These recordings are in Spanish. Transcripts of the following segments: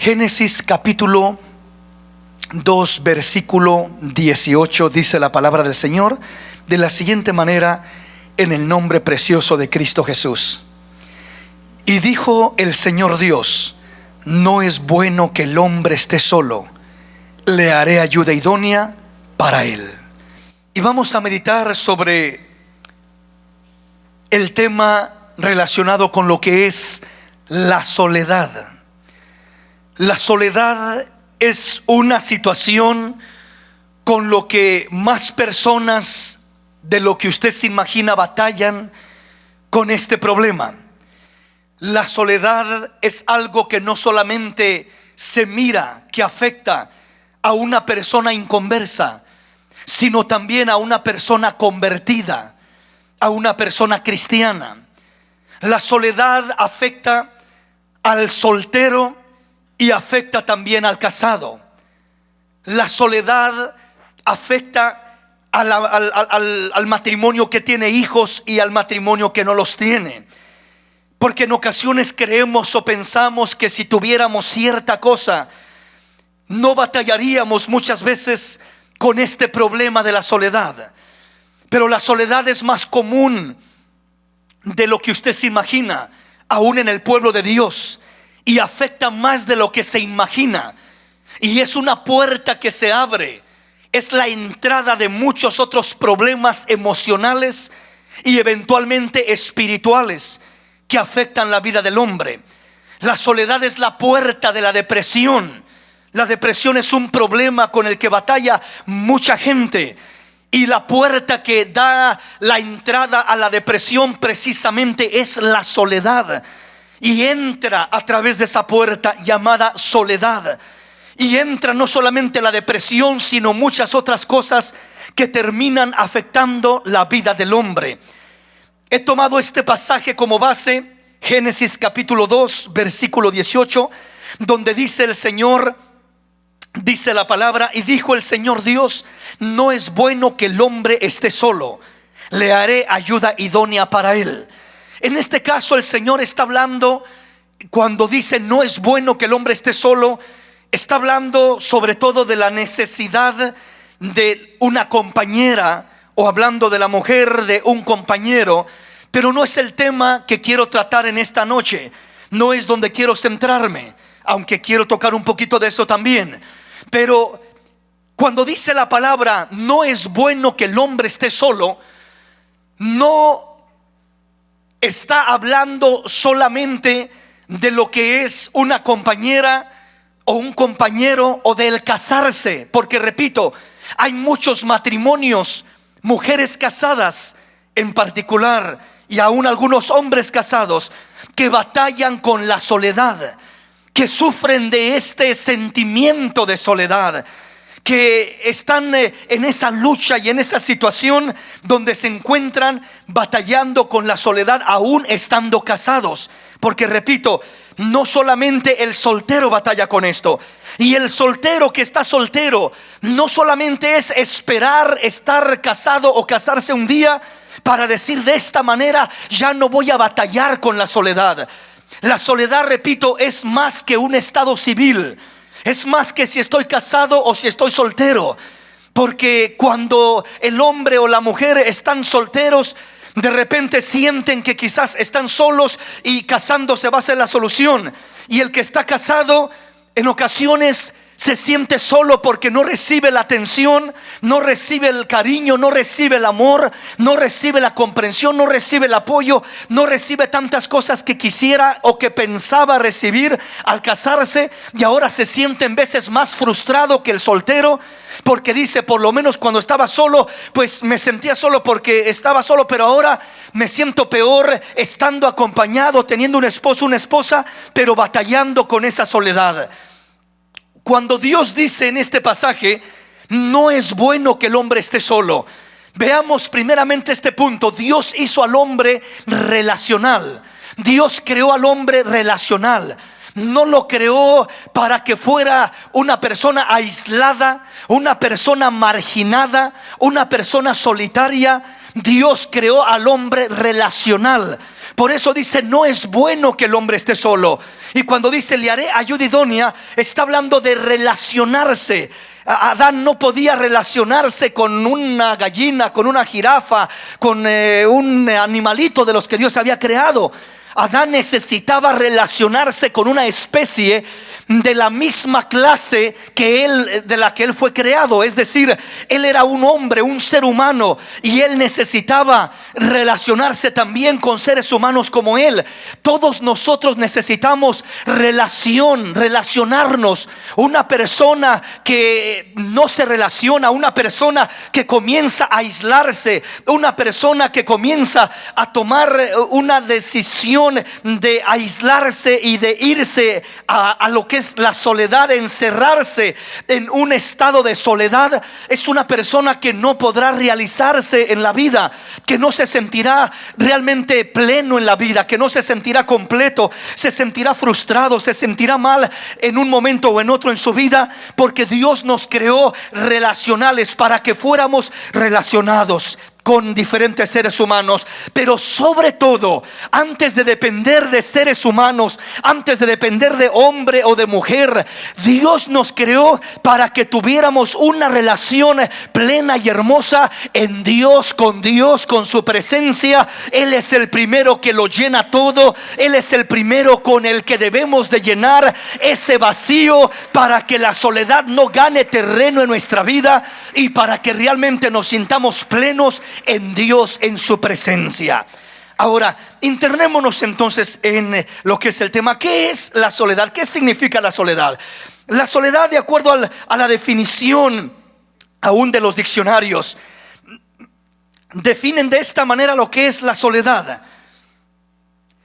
Génesis capítulo 2 versículo 18 dice la palabra del Señor de la siguiente manera, en el nombre precioso de Cristo Jesús. Y dijo el Señor Dios: no es bueno que el hombre esté solo, le haré ayuda idónea para él. Y vamos a meditar sobre el tema relacionado con lo que es la soledad. La soledad es una situación con lo que más personas de lo que usted se imagina batallan con este problema. La soledad es algo que no solamente se mira que afecta a una persona inconversa, sino también a una persona convertida, a una persona cristiana. La soledad afecta al soltero y afecta también al casado. La soledad afecta al matrimonio que tiene hijos y al matrimonio que no los tiene. Porque en ocasiones creemos o pensamos que si tuviéramos cierta cosa, no batallaríamos muchas veces con este problema de la soledad. Pero la soledad es más común de lo que usted se imagina, aún en el pueblo de Dios, y afecta más de lo que se imagina. Y es una puerta que se abre, es la entrada de muchos otros problemas emocionales y eventualmente espirituales que afectan la vida del hombre. La soledad es la puerta de la depresión. La depresión es un problema con el que batalla mucha gente. Y la puerta que da la entrada a la depresión precisamente es la soledad. Y entra a través de esa puerta llamada soledad. Y entra no solamente la depresión, sino muchas otras cosas que terminan afectando la vida del hombre. He tomado este pasaje como base, Génesis capítulo 2 versículo 18, donde dice el Señor, dice la palabra: y dijo el Señor Dios: no es bueno que el hombre esté solo, le haré ayuda idónea para él. En este caso el Señor está hablando, cuando dice no es bueno que el hombre esté solo, está hablando sobre todo de la necesidad de una compañera, o hablando de la mujer de un compañero. Pero no es el tema que quiero tratar en esta noche, no es donde quiero centrarme, aunque quiero tocar un poquito de eso también. Pero cuando dice la palabra no es bueno que el hombre esté solo, no está hablando solamente de lo que es una compañera o un compañero o del casarse. Porque repito, hay muchos matrimonios, mujeres casadas en particular, y aún algunos hombres casados que batallan con la soledad, que sufren de este sentimiento de soledad, que están en esa lucha y en esa situación donde se encuentran batallando con la soledad aún estando casados. Porque repito, no solamente el soltero batalla con esto. Y el soltero que está soltero no solamente es esperar estar casado o casarse un día para decir de esta manera ya no voy a batallar con la soledad. La soledad, repito, es más que un estado civil. Es más que si estoy casado o si estoy soltero. Porque cuando el hombre o la mujer están solteros, de repente sienten que quizás están solos y casándose va a ser la solución. Y el que está casado en ocasiones se siente solo porque no recibe la atención, no recibe el cariño, no recibe el amor, no recibe la comprensión, no recibe el apoyo, no recibe tantas cosas que quisiera o que pensaba recibir al casarse. Y ahora se siente en veces más frustrado que el soltero, porque dice: por lo menos cuando estaba solo, pues me sentía solo porque estaba solo, pero ahora me siento peor estando acompañado, teniendo un esposo, una esposa, pero batallando con esa soledad. Cuando Dios dice en este pasaje no es bueno que el hombre esté solo, veamos primeramente este punto. Dios hizo al hombre relacional. Dios creó al hombre relacional. No lo creó para que fuera una persona aislada, una persona marginada, una persona solitaria. Dios creó al hombre relacional. Por eso dice, no es bueno que el hombre esté solo. Y cuando dice, le haré ayuda idónea, está hablando de relacionarse. Adán no podía relacionarse con una gallina, con una jirafa, con un animalito de los que Dios había creado. Adán necesitaba relacionarse con una especie de la misma clase que él, de la que él fue creado. Es decir, él era un hombre, un ser humano, y él necesitaba relacionarse también con seres humanos como él. Todos nosotros necesitamos relacionarnos. Una persona que no se relaciona, una persona que comienza a aislarse, una persona que comienza a tomar una decisión de aislarse y de irse a lo que es la soledad, encerrarse en un estado de soledad, es una persona que no podrá realizarse en la vida, que no se sentirá realmente pleno en la vida, que no se sentirá completo, se sentirá frustrado, se sentirá mal en un momento o en otro en su vida, porque Dios nos creó relacionales para que fuéramos relacionados con diferentes seres humanos. Pero sobre todo, antes de depender de seres humanos, antes de depender de hombre o de mujer, Dios nos creó para que tuviéramos una relación plena y hermosa en Dios, con su presencia. Él es el primero que lo llena todo. Él es el primero con el que debemos de llenar ese vacío, para que la soledad no gane terreno en nuestra vida y para que realmente nos sintamos plenos en Dios, en su presencia. Ahora, internémonos entonces en lo que es el tema. ¿Qué es la soledad? ¿Qué significa la soledad? La soledad, de acuerdo a la definición aún de los diccionarios, definen de esta manera lo que es la soledad: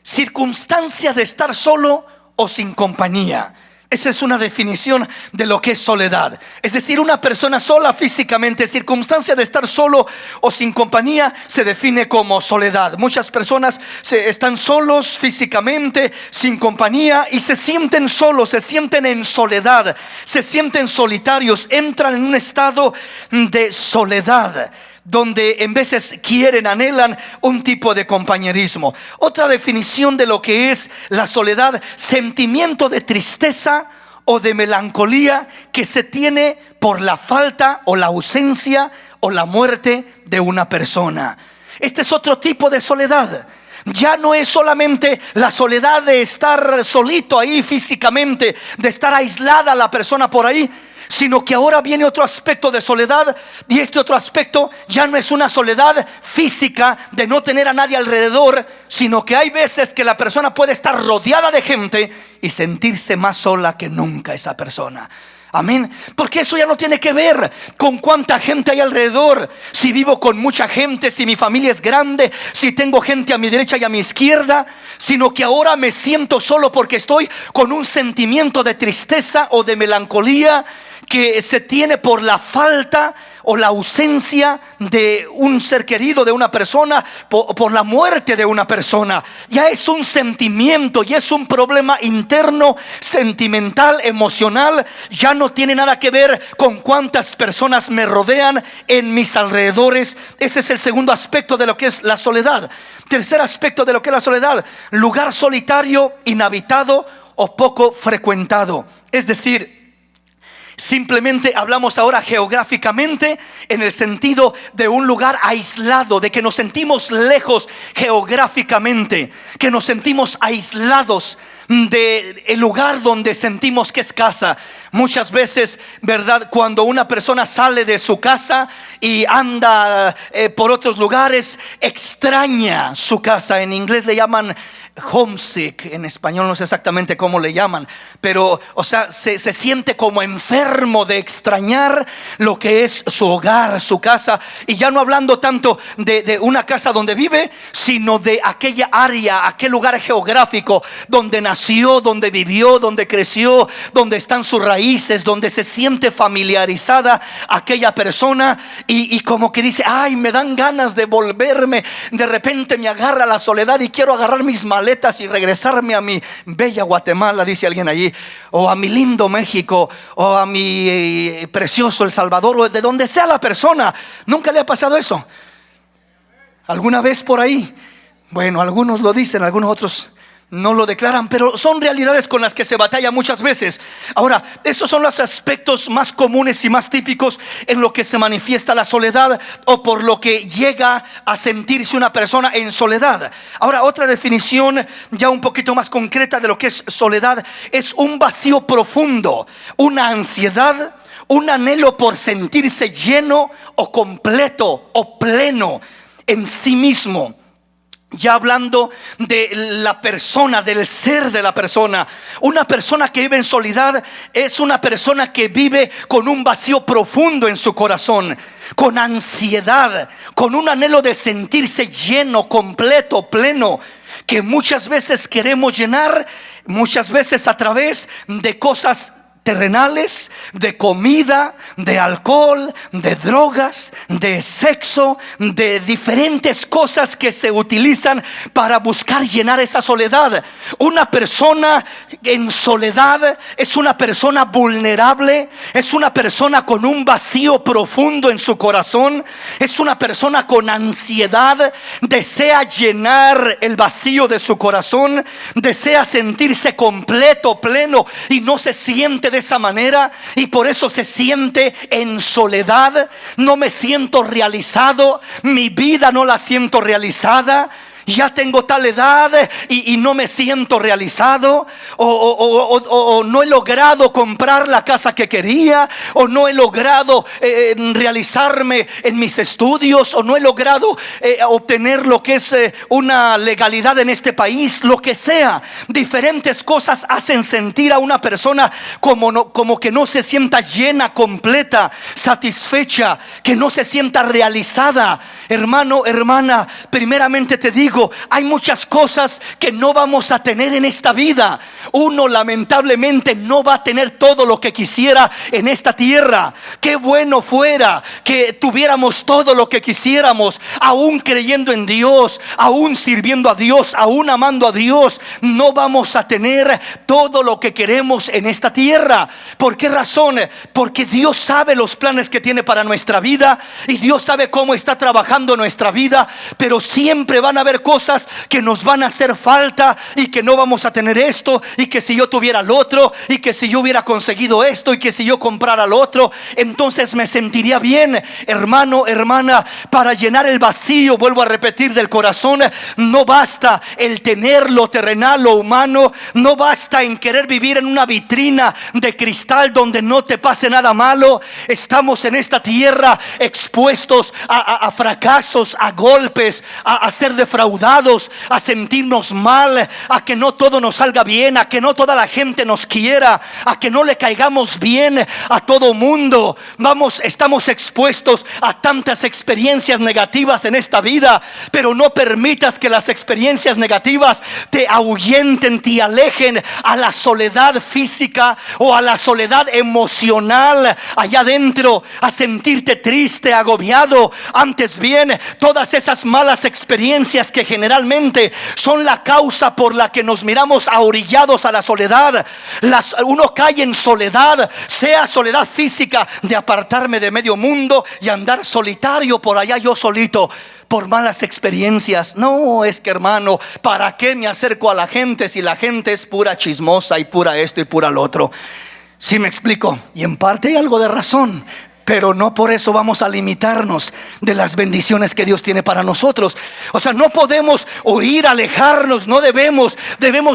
circunstancia de estar solo o sin compañía. Esa es una definición de lo que es soledad. Es decir, una persona sola físicamente. Circunstancia de estar solo o sin compañía se define como soledad. Muchas personas están solos físicamente, sin compañía, y se sienten solos, se sienten en soledad, se sienten solitarios, entran en un estado de soledad, donde en veces quieren, anhelan un tipo de compañerismo. Otra definición de lo que es la soledad: sentimiento de tristeza o de melancolía que se tiene por la falta o la ausencia o la muerte de una persona. Este es otro tipo de soledad. Ya no es solamente la soledad de estar solito ahí físicamente, de estar aislada la persona por ahí, sino que ahora viene otro aspecto de soledad. Y este otro aspecto ya no es una soledad física de no tener a nadie alrededor, sino que hay veces que la persona puede estar rodeada de gente y sentirse más sola que nunca esa persona. Amén. Porque eso ya no tiene que ver con cuánta gente hay alrededor, si vivo con mucha gente, si mi familia es grande, si tengo gente a mi derecha y a mi izquierda, sino que ahora me siento solo porque estoy con un sentimiento de tristeza o de melancolía que se tiene por la falta o la ausencia de un ser querido, de una persona, por la muerte de una persona. Ya es un sentimiento y es un problema interno, sentimental, emocional. Ya no tiene nada que ver con cuántas personas me rodean en mis alrededores. Ese es el segundo aspecto de lo que es la soledad. Tercer aspecto de lo que es la soledad: lugar solitario, inhabitado o poco frecuentado. Es decir, simplemente hablamos ahora geográficamente, en el sentido de un lugar aislado, de que nos sentimos lejos geográficamente, que nos sentimos aislados del lugar donde sentimos que es casa. Muchas veces, ¿verdad?, cuando una persona sale de su casa y anda por otros lugares, extraña su casa. En inglés le llaman homesick, en español no sé exactamente cómo le llaman, pero o sea, se siente como enfermo de extrañar lo que es su hogar, su casa. Y ya no hablando tanto de una casa donde vive, sino de aquella área, aquel lugar geográfico donde nació, donde vivió, donde creció, donde están sus raíces, donde se siente familiarizada aquella persona. Y como que dice: ay, me dan ganas de volverme. De repente me agarra la soledad y quiero agarrar mis maletas y regresarme a mi bella Guatemala, dice alguien allí, o a mi lindo México, o a mi precioso El Salvador, o de donde sea la persona. ¿Nunca le ha pasado eso? ¿Alguna vez por ahí? Bueno, algunos lo dicen, algunos otros no lo declaran, pero son realidades con las que se batalla muchas veces. Ahora, esos son los aspectos más comunes y más típicos en lo que se manifiesta la soledad, o por lo que llega a sentirse una persona en soledad. Ahora, otra definición ya un poquito más concreta de lo que es soledad es un vacío profundo, una ansiedad, un anhelo por sentirse lleno o completo o pleno en sí mismo. Ya hablando de la persona, del ser de la persona. Una persona que vive en soledad es una persona que vive con un vacío profundo en su corazón, con ansiedad, con un anhelo de sentirse lleno, completo, pleno, que muchas veces queremos llenar, muchas veces a través de cosas terrenales, de comida, de alcohol, de drogas, de sexo, de diferentes cosas que se utilizan para buscar llenar esa soledad. Una persona en soledad es una persona vulnerable, es una persona con un vacío profundo en su corazón, es una persona con ansiedad, desea llenar el vacío de su corazón, desea sentirse completo, pleno, y no se siente de esa manera, y por eso se siente en soledad. No me siento realizado, mi vida no la siento realizada. Ya tengo tal edad y no me siento realizado, o no he logrado comprar la casa que quería, o no he logrado realizarme en mis estudios, o no he logrado obtener lo que es una legalidad en este país. Lo que sea, diferentes cosas hacen sentir a una persona como que no se sienta llena, completa, satisfecha, que no se sienta realizada. Hermano, hermana, primeramente te digo, hay muchas cosas que no vamos a tener en esta vida. Uno lamentablemente no va a tener todo lo que quisiera en esta tierra. Qué bueno fuera que tuviéramos todo lo que quisiéramos, aún creyendo en Dios, aún sirviendo a Dios, aún amando a Dios. No vamos a tener todo lo que queremos en esta tierra. ¿Por qué razón? Porque Dios sabe los planes que tiene para nuestra vida, y Dios sabe cómo está trabajando nuestra vida. Pero siempre van a haber cosas que nos van a hacer falta, y que no vamos a tener esto, y que si yo tuviera lo otro, y que si yo hubiera conseguido esto, y que si yo comprara lo otro, entonces me sentiría bien. Hermano, hermana, para llenar el vacío, vuelvo a repetir, del corazón, no basta el tener lo terrenal, lo humano. No basta en querer vivir en una vitrina de cristal donde no te pase nada malo. Estamos en esta tierra expuestos a fracasos, a golpes, a ser defraudados, a sentirnos mal, a que no todo nos salga bien, a que no toda la gente nos quiera, a que no le caigamos bien a todo mundo. Estamos expuestos a tantas experiencias negativas en esta vida, pero no permitas que las experiencias negativas te ahuyenten, te alejen a la soledad física o a la soledad emocional allá adentro, a sentirte triste, agobiado. Antes bien, todas esas malas experiencias que generalmente son la causa por la que nos miramos ahorillados a la soledad. Uno cae en soledad, sea soledad física de apartarme de medio mundo y andar solitario por allá yo solito, por malas experiencias. No, es que hermano, ¿para qué me acerco a la gente si la gente es pura chismosa y pura esto y pura lo otro? ¿Sí me explico? Y en parte hay algo de razón, pero no por eso vamos a limitarnos de las bendiciones que Dios tiene para nosotros. O sea, no podemos huir, alejarnos. No debemos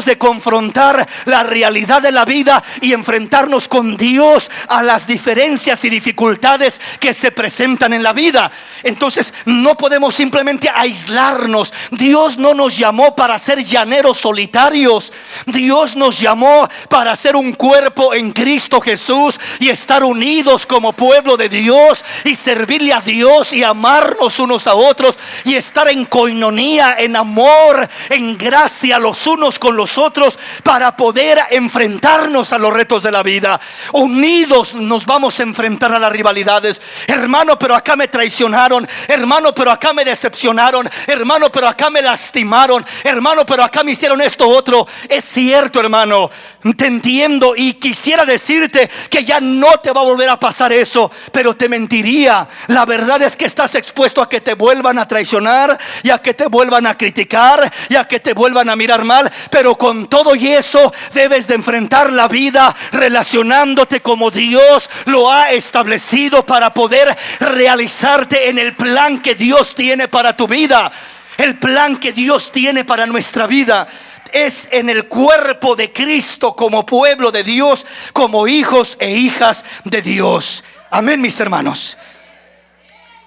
de confrontar la realidad de la vida y enfrentarnos con Dios a las diferencias y dificultades que se presentan en la vida. Entonces no podemos simplemente aislarnos. Dios no nos llamó para ser llaneros solitarios. Dios nos llamó para ser un cuerpo en Cristo Jesús y estar unidos como pueblo de Dios, y servirle a Dios y amarnos unos a otros, y estar en coinonía, en amor, en gracia los unos con los otros, para poder enfrentarnos a los retos de la vida. Unidos nos vamos a enfrentar a las rivalidades. Hermano, pero acá me traicionaron. Hermano, pero acá me decepcionaron. Hermano, pero acá me lastimaron. Hermano, pero acá me hicieron esto otro. Es cierto, hermano, te entiendo, y quisiera decirte que ya no te va a volver a pasar eso. pero te mentiría. La verdad es que estás expuesto a que te vuelvan a traicionar, y a que te vuelvan a criticar, y a que te vuelvan a mirar mal. Pero con todo y eso debes de enfrentar la vida relacionándote como Dios lo ha establecido, para poder realizarte en el plan que Dios tiene para tu vida. El plan que Dios tiene para nuestra vida es en el cuerpo de Cristo, como pueblo de Dios, como hijos e hijas de Dios. Amén, mis hermanos.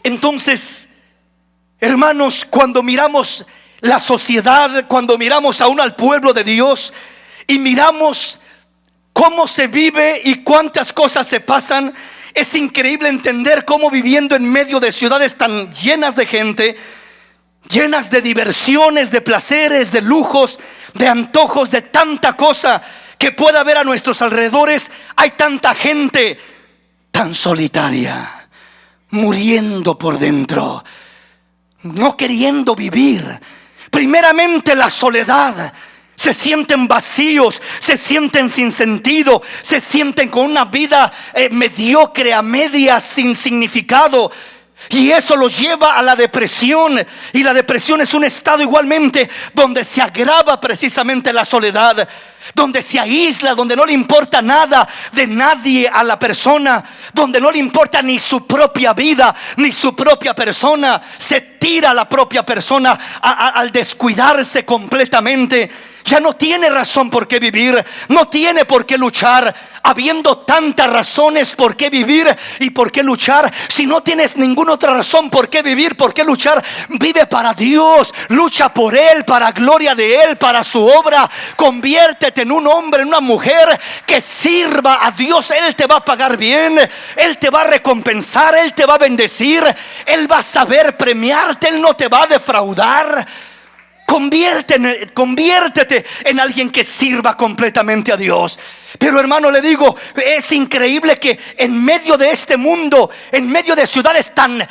Entonces, hermanos, cuando miramos la sociedad, cuando miramos aún al pueblo de Dios y miramos cómo se vive y cuántas cosas se pasan, es increíble entender cómo, viviendo en medio de ciudades tan llenas de gente, llenas de diversiones, de placeres, de lujos, de antojos, de tanta cosa que pueda haber a nuestros alrededores, hay tanta gente tan solitaria, muriendo por dentro, no queriendo vivir. Primeramente la soledad. Se sienten vacíos, se sienten sin sentido, se sienten con una vida mediocre, a medias, sin significado. Y eso los lleva a la depresión. Y la depresión es un estado igualmente donde se agrava precisamente la soledad, donde se aísla, donde no le importa nada de nadie a la persona, donde no le importa ni su propia vida, ni su propia persona. Se tira a la propia persona al descuidarse completamente. Ya no tiene razón por qué vivir, no tiene por qué luchar, habiendo tantas razones por qué vivir y por qué luchar. Si no tienes ninguna otra razón por qué vivir, por qué luchar, vive para Dios, lucha por Él, para gloria de Él, para su obra. Conviértete en un hombre, en una mujer que sirva a Dios. Él te va a pagar bien, Él te va a recompensar, Él te va a bendecir, Él va a saber premiarte, Él no te va a defraudar. Conviértete en alguien que sirva completamente a Dios. Pero hermano, le digo, es increíble que en medio de este mundo, en medio de ciudades tan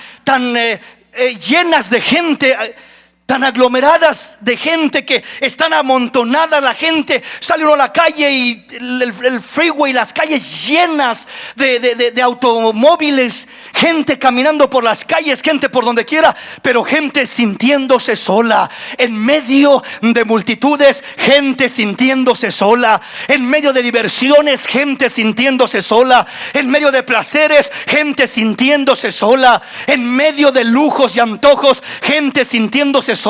llenas de gente, tan aglomeradas de gente, que están amontonada la gente, sale uno a la calle y el freeway, las calles llenas de automóviles, gente caminando por las calles, gente por donde quiera, pero gente sintiéndose sola. En medio de multitudes, gente sintiéndose sola. En medio de diversiones, gente sintiéndose sola. En medio de placeres, gente sintiéndose sola. En medio de lujos y antojos, gente sintiéndose sola.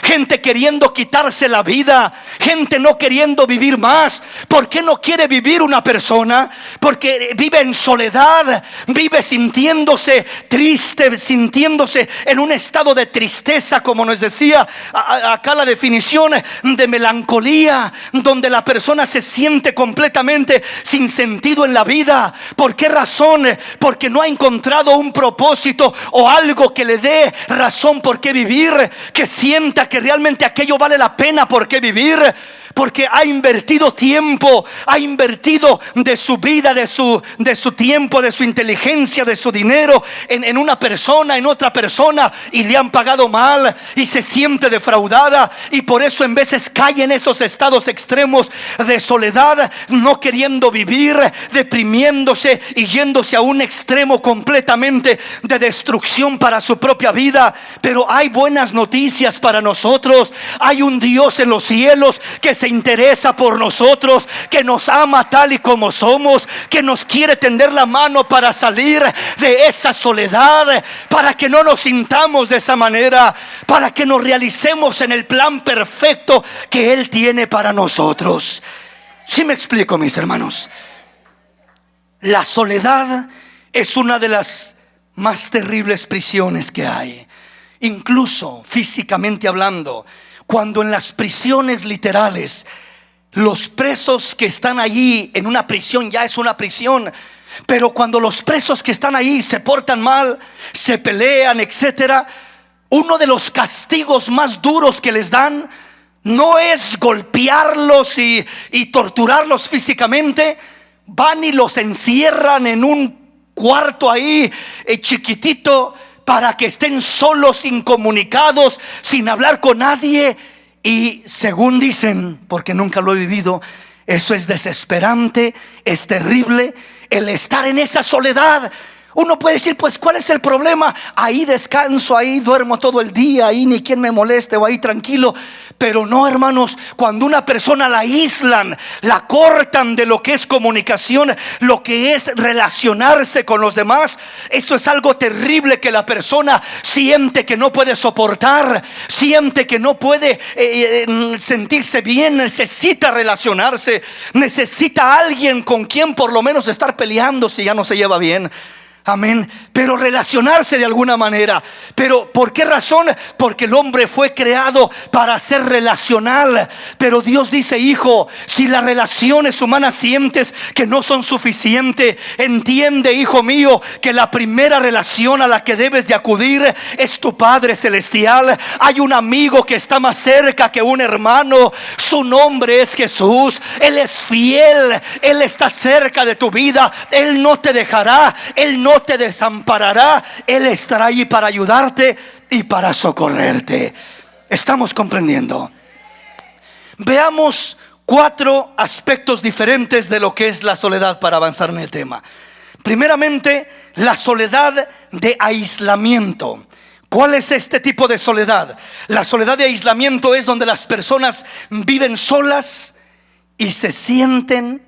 Gente queriendo quitarse la vida, gente no queriendo vivir más. ¿Por qué no quiere vivir una persona? Porque vive en soledad, vive sintiéndose triste, sintiéndose en un estado de tristeza, como nos decía acá la definición de melancolía, donde la persona se siente completamente sin sentido en la vida. ¿Por qué razón? Porque no ha encontrado un propósito o algo que le dé razón por qué vivir, que sienta que realmente aquello vale la pena por qué vivir. Porque ha invertido tiempo, ha invertido de su vida, de su tiempo, de su inteligencia, de su dinero en una persona, en otra persona, y le han pagado mal y se siente defraudada. Y por eso en veces cae en esos estados extremos de soledad, no queriendo vivir, deprimiéndose y yéndose a un extremo completamente de destrucción para su propia vida. Pero hay buenas noticias para nosotros. Hay un Dios en los cielos que se interesa por nosotros, que nos ama tal y como somos, que nos quiere tender la mano para salir de esa soledad, para que no nos sintamos de esa manera, para que nos realicemos en el plan perfecto que Él tiene para nosotros. ¿Sí me explico, mis hermanos? La soledad es una de las más terribles prisiones que hay, incluso físicamente hablando. Cuando en las prisiones literales, los presos que están allí en una prisión, ya es una prisión, pero cuando los presos que están ahí se portan mal, se pelean, etcétera, uno de los castigos más duros que les dan no es golpearlos y torturarlos físicamente. Van y los encierran en un cuarto ahí chiquitito, para que estén solos, incomunicados, sin hablar con nadie. Y según dicen, porque nunca lo he vivido, eso es desesperante, es terrible, el estar en esa soledad. Uno puede decir, pues ¿cuál es el problema? Ahí descanso, ahí duermo todo el día, ahí ni quien me moleste, o ahí tranquilo. Pero no, hermanos, cuando una persona la aíslan, la cortan de lo que es comunicación, lo que es relacionarse con los demás, eso es algo terrible que la persona siente que no puede soportar, siente que no puede sentirse bien, necesita relacionarse, necesita a alguien con quien por lo menos estar peleando si ya no se lleva bien. Amén. Pero relacionarse de alguna manera. Pero ¿por qué razón? Porque el hombre fue creado para ser relacional. Pero Dios dice, hijo, si las relaciones humanas sientes que no son suficientes, entiende, hijo mío, que la primera relación a la que debes de acudir es tu Padre Celestial. Hay un amigo que está más cerca que un hermano. Su nombre es Jesús. Él es fiel. Él está cerca de tu vida. Él no te dejará. Él no te desamparará. Él estará allí para ayudarte y para socorrerte. ¿Estamos comprendiendo? Veamos 4 aspectos diferentes de lo que es la soledad para avanzar en el tema. Primeramente, la soledad de aislamiento. ¿Cuál es este tipo de soledad? La soledad de aislamiento es donde las personas viven solas y se sienten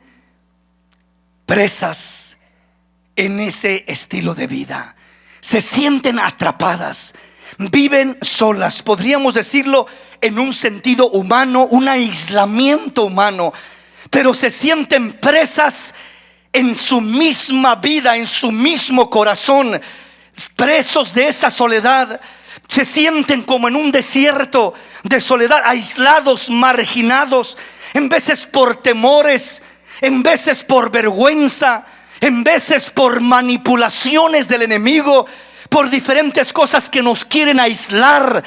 presas en ese estilo de vida. Se sienten atrapadas, viven solas, podríamos decirlo en un sentido humano, un aislamiento humano, pero se sienten presas en su misma vida, en su mismo corazón, presos de esa soledad. Se sienten como en un desierto de soledad, aislados, marginados, en veces por temores, en veces por vergüenza, en veces por manipulaciones del enemigo, por diferentes cosas que nos quieren aislar.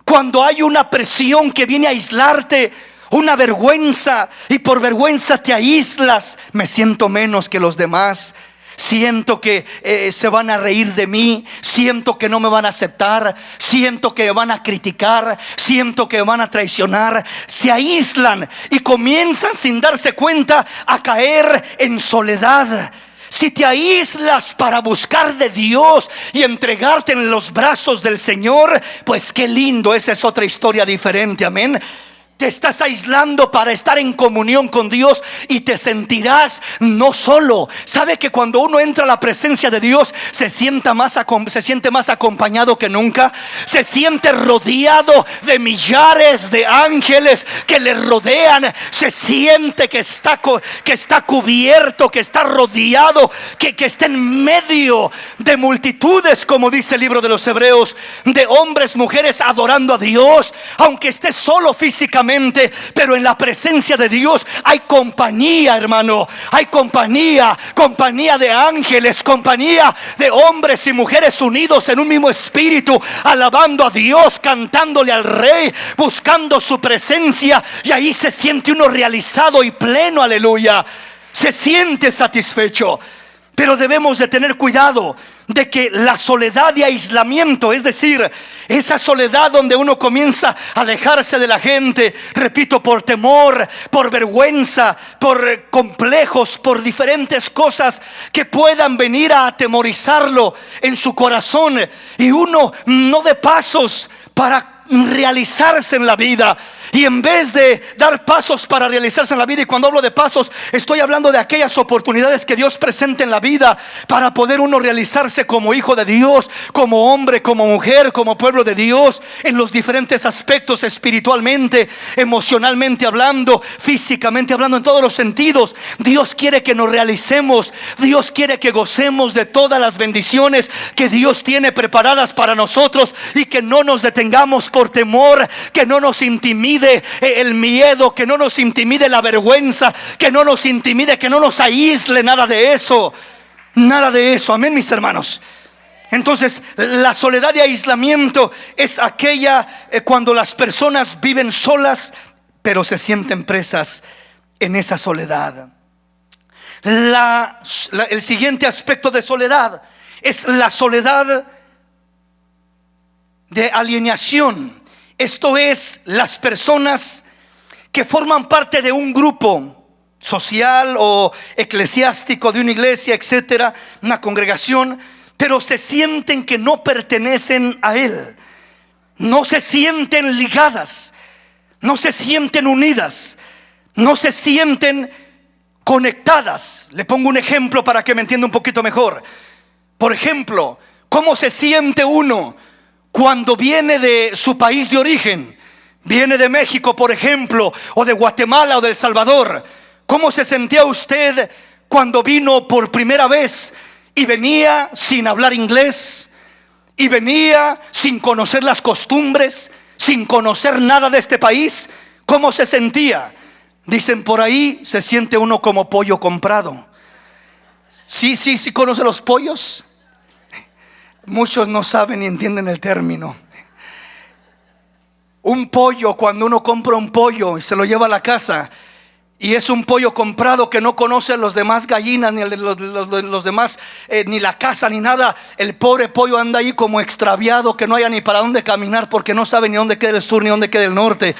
Cuando hay una presión que viene a aislarte, una vergüenza, y por vergüenza te aíslas. Me siento menos que los demás. Siento que se van a reír de mí. Siento que no me van a aceptar. Siento que me van a criticar. Siento que me van a traicionar. Se aíslan y comienzan sin darse cuenta a caer en soledad. Si te aíslas para buscar de Dios y entregarte en los brazos del Señor, pues qué lindo, esa es otra historia diferente, amén. Te estás aislando para estar en comunión con Dios y te sentirás no solo. ¿Sabe que cuando uno entra a la presencia de Dios se siente más acompañado que nunca? Se siente rodeado de millares de ángeles que le rodean. Se siente que está cubierto, que está rodeado, que está en medio de multitudes, como dice el libro de los Hebreos, de hombres, mujeres adorando a Dios. Aunque esté solo físicamente, pero en la presencia de Dios hay compañía, hermano. Hay compañía de ángeles, compañía de hombres y mujeres unidos en un mismo espíritu, alabando a Dios, cantándole al Rey, buscando su presencia. Y ahí se siente uno realizado y pleno, aleluya. Se siente satisfecho. Pero debemos de tener cuidado de que la soledad de aislamiento, es decir, esa soledad donde uno comienza a alejarse de la gente, repito, por temor, por vergüenza, por complejos, por diferentes cosas que puedan venir a atemorizarlo en su corazón, y uno no dé pasos para realizarse en la vida. Y en vez de dar pasos para realizarse en la vida, y cuando hablo de pasos estoy hablando de aquellas oportunidades que Dios presenta en la vida para poder uno realizarse como hijo de Dios, como hombre, como mujer, como pueblo de Dios, en los diferentes aspectos, espiritualmente, emocionalmente hablando, físicamente hablando, en todos los sentidos. Dios quiere que nos realicemos. Dios quiere que gocemos de todas las bendiciones que Dios tiene preparadas para nosotros, y que no nos detengamos por temor, que no nos intimide el miedo, que no nos intimide la vergüenza, que no nos intimide, que no nos aísle, nada de eso. Nada de eso, amén, mis hermanos. Entonces, la soledad de aislamiento es aquella cuando las personas viven solas, pero se sienten presas en esa soledad. El siguiente aspecto de soledad es la soledad de alienación. Esto es, las personas que forman parte de un grupo social o eclesiástico de una iglesia, etcétera, una congregación, pero se sienten que no pertenecen a Él. No se sienten ligadas, no se sienten unidas, no se sienten conectadas. Le pongo un ejemplo para que me entienda un poquito mejor. Por ejemplo, ¿cómo se siente uno cuando viene de su país de origen? Viene de México, por ejemplo, o de Guatemala o de El Salvador. ¿Cómo se sentía usted cuando vino por primera vez y venía sin hablar inglés? Y venía sin conocer las costumbres, sin conocer nada de este país. ¿Cómo se sentía? Dicen por ahí, se siente uno como pollo comprado. Sí, ¿conoce los pollos? Muchos no saben ni entienden el término. Un pollo, cuando uno compra un pollo y se lo lleva a la casa, y es un pollo comprado que no conoce a los demás gallinas, ni los demás, ni la casa, ni nada. El pobre pollo anda ahí como extraviado, que no haya ni para dónde caminar, porque no sabe ni dónde queda el sur, ni dónde queda el norte.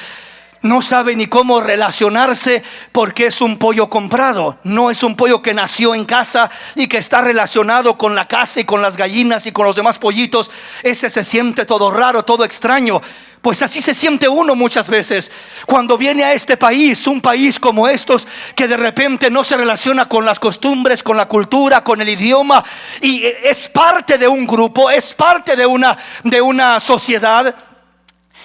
No sabe ni cómo relacionarse, porque es un pollo comprado. No es un pollo que nació en casa y que está relacionado con la casa y con las gallinas y con los demás pollitos. Ese se siente todo raro, todo extraño. Pues así se siente uno muchas veces cuando viene a este país, un país como estos, que de repente no se relaciona con las costumbres, con la cultura, con el idioma, y es parte de un grupo, es parte de una sociedad,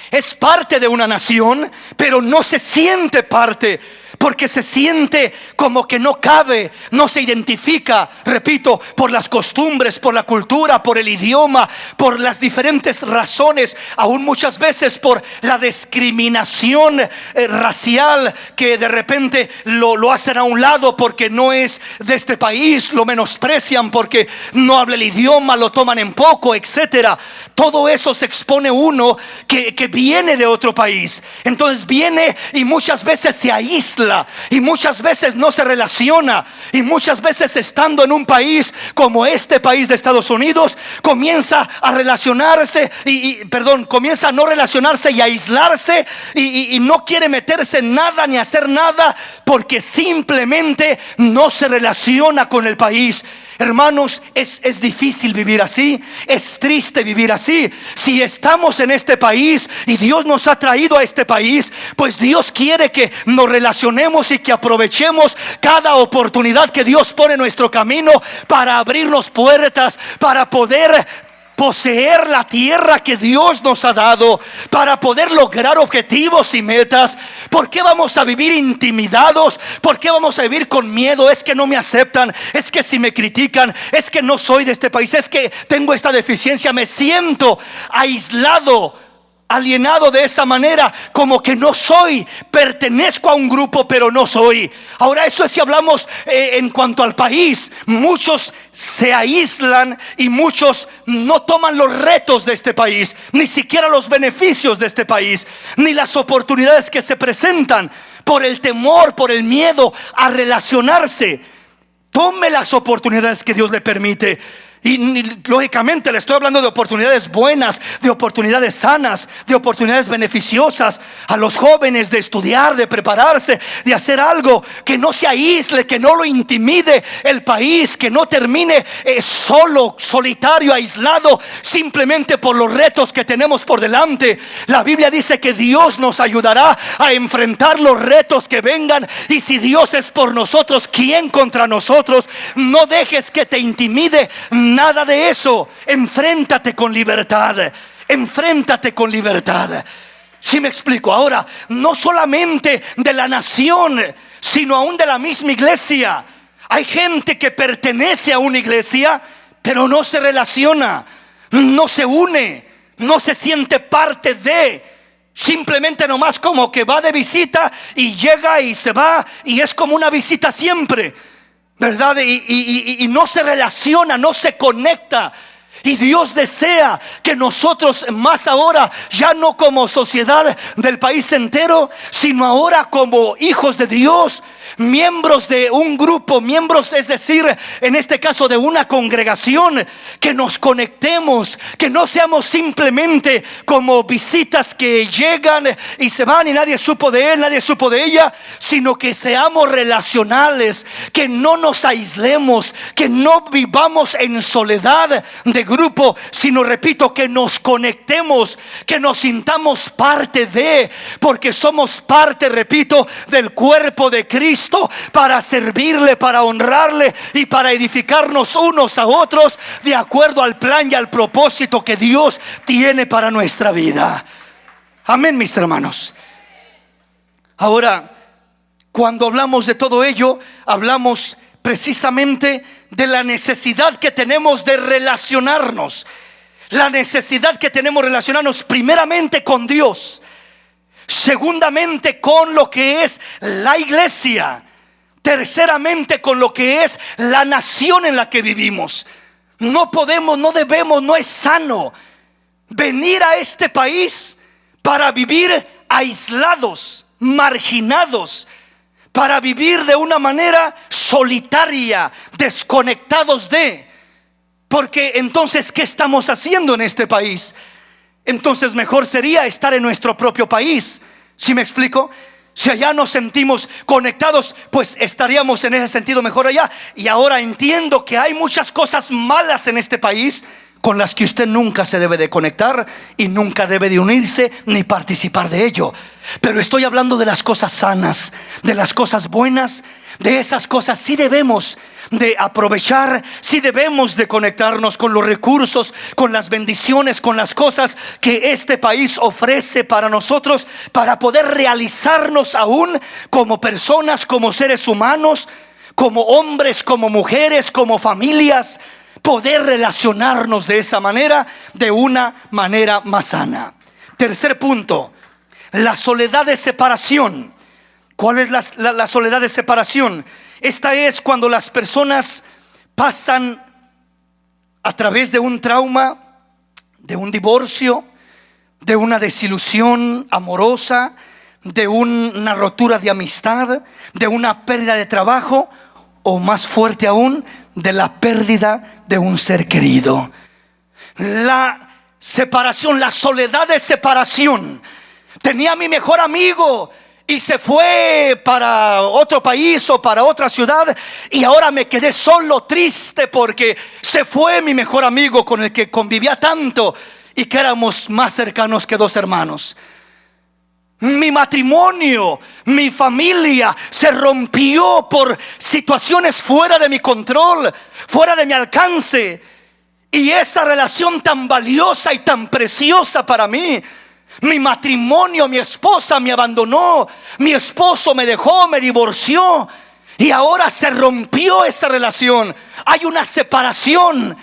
es parte de una nación, pero no se siente parte, porque se siente como que no cabe, no se identifica, repito, por las costumbres, por la cultura, por el idioma, por las diferentes razones, aún muchas veces por la discriminación racial, que de repente lo hacen a un lado porque no es de este país, lo menosprecian porque no habla el idioma, lo toman en poco, etcétera. Todo eso se expone uno que viene de otro país. Entonces viene y muchas veces se aísla, y muchas veces no se relaciona, y muchas veces estando en un país como este país de Estados Unidos, comienza a relacionarse comienza a no relacionarse y a aislarse, y no quiere meterse en nada ni hacer nada, porque simplemente no se relaciona con el país. Hermanos, es difícil vivir así, es triste vivir así. Si estamos en este país y Dios nos ha traído a este país, pues Dios quiere que nos relacionemos y que aprovechemos cada oportunidad que Dios pone en nuestro camino para abrirnos puertas, para poder poseer la tierra que Dios nos ha dado, para poder lograr objetivos y metas. ¿Por qué vamos a vivir intimidados? ¿Por qué vamos a vivir con miedo? Es que no me aceptan, es que si me critican, es que no soy de este país, es que tengo esta deficiencia. Me siento aislado, alienado de esa manera, como que no soy, pertenezco a un grupo pero no soy. Ahora, eso es si hablamos en cuanto al país. Muchos se aíslan y muchos no toman los retos de este país, ni siquiera los beneficios de este país, ni las oportunidades que se presentan, por el temor, por el miedo a relacionarse. Tome las oportunidades que Dios le permite. Y lógicamente le estoy hablando de oportunidades buenas, de oportunidades sanas, de oportunidades beneficiosas a los jóvenes, de estudiar, de prepararse, de hacer algo, que no se aísle, que no lo intimide el país, que no termine solo, solitario, aislado, simplemente por los retos que tenemos por delante. La Biblia dice que Dios nos ayudará a enfrentar los retos que vengan, y si Dios es por nosotros, ¿quién contra nosotros? No dejes que te intimide nada de eso. Enfréntate con libertad. Enfréntate con libertad. ¿Sí me explico? Ahora, no solamente de la nación, sino aún de la misma iglesia. Hay gente que pertenece a una iglesia, pero no se relaciona, no se une, no se siente parte de. Simplemente nomás como que va de visita y llega y se va, y es como una visita siempre, ¿verdad? Y no se relaciona, no se conecta. Y Dios desea que nosotros más ahora, ya no como sociedad del país entero, sino ahora como hijos de Dios, miembros de un grupo, miembros, es decir, en este caso de una congregación, que nos conectemos, que no seamos simplemente como visitas que llegan y se van y nadie supo de él, nadie supo de ella, sino que seamos relacionales, que no nos aislemos, que no vivamos en soledad de grupo, sino, repito, que nos conectemos, que nos sintamos parte de, porque somos parte, repito, del cuerpo de Cristo, para servirle, para honrarle y para edificarnos unos a otros de acuerdo al plan y al propósito que Dios tiene para nuestra vida. Amén, mis hermanos. Ahora, cuando hablamos de todo ello, hablamos precisamente de la necesidad que tenemos de relacionarnos. La necesidad que tenemos de relacionarnos primeramente con Dios, segundamente con lo que es la iglesia, terceramente con lo que es la nación en la que vivimos. No podemos, no debemos, no es sano venir a este país para vivir aislados, marginados, para vivir de una manera solitaria, desconectados de. Porque entonces, ¿qué estamos haciendo en este país? Entonces mejor sería estar en nuestro propio país. ¿Sí me explico? Si allá nos sentimos conectados, pues estaríamos en ese sentido mejor allá. Y ahora entiendo que hay muchas cosas malas en este país con las que usted nunca se debe de conectar y nunca debe de unirse ni participar de ello. Pero estoy hablando de las cosas sanas, de las cosas buenas. De esas cosas sí debemos de aprovechar, sí debemos de conectarnos con los recursos, con las bendiciones, con las cosas que este país ofrece para nosotros, para poder realizarnos aún como personas, como seres humanos, como hombres, como mujeres, como familias, poder relacionarnos de esa manera, de una manera más sana. Tercer punto, la soledad de separación. ¿Cuál es la soledad de separación? Esta es cuando las personas pasan a través de un trauma, de un divorcio, de una desilusión amorosa, de una rotura de amistad, de una pérdida de trabajo, o más fuerte aún, de la pérdida de un ser querido. La separación, la soledad de separación. Tenía a mi mejor amigo y se fue para otro país o para otra ciudad, y ahora me quedé solo, triste, porque se fue mi mejor amigo con el que convivía tanto y que éramos más cercanos que dos hermanos. Mi matrimonio, mi familia se rompió por situaciones fuera de mi control, fuera de mi alcance. Y esa relación tan valiosa y tan preciosa para mí, mi matrimonio, mi esposa me abandonó, mi esposo me dejó, me divorció, y ahora se rompió esa relación. Hay una separación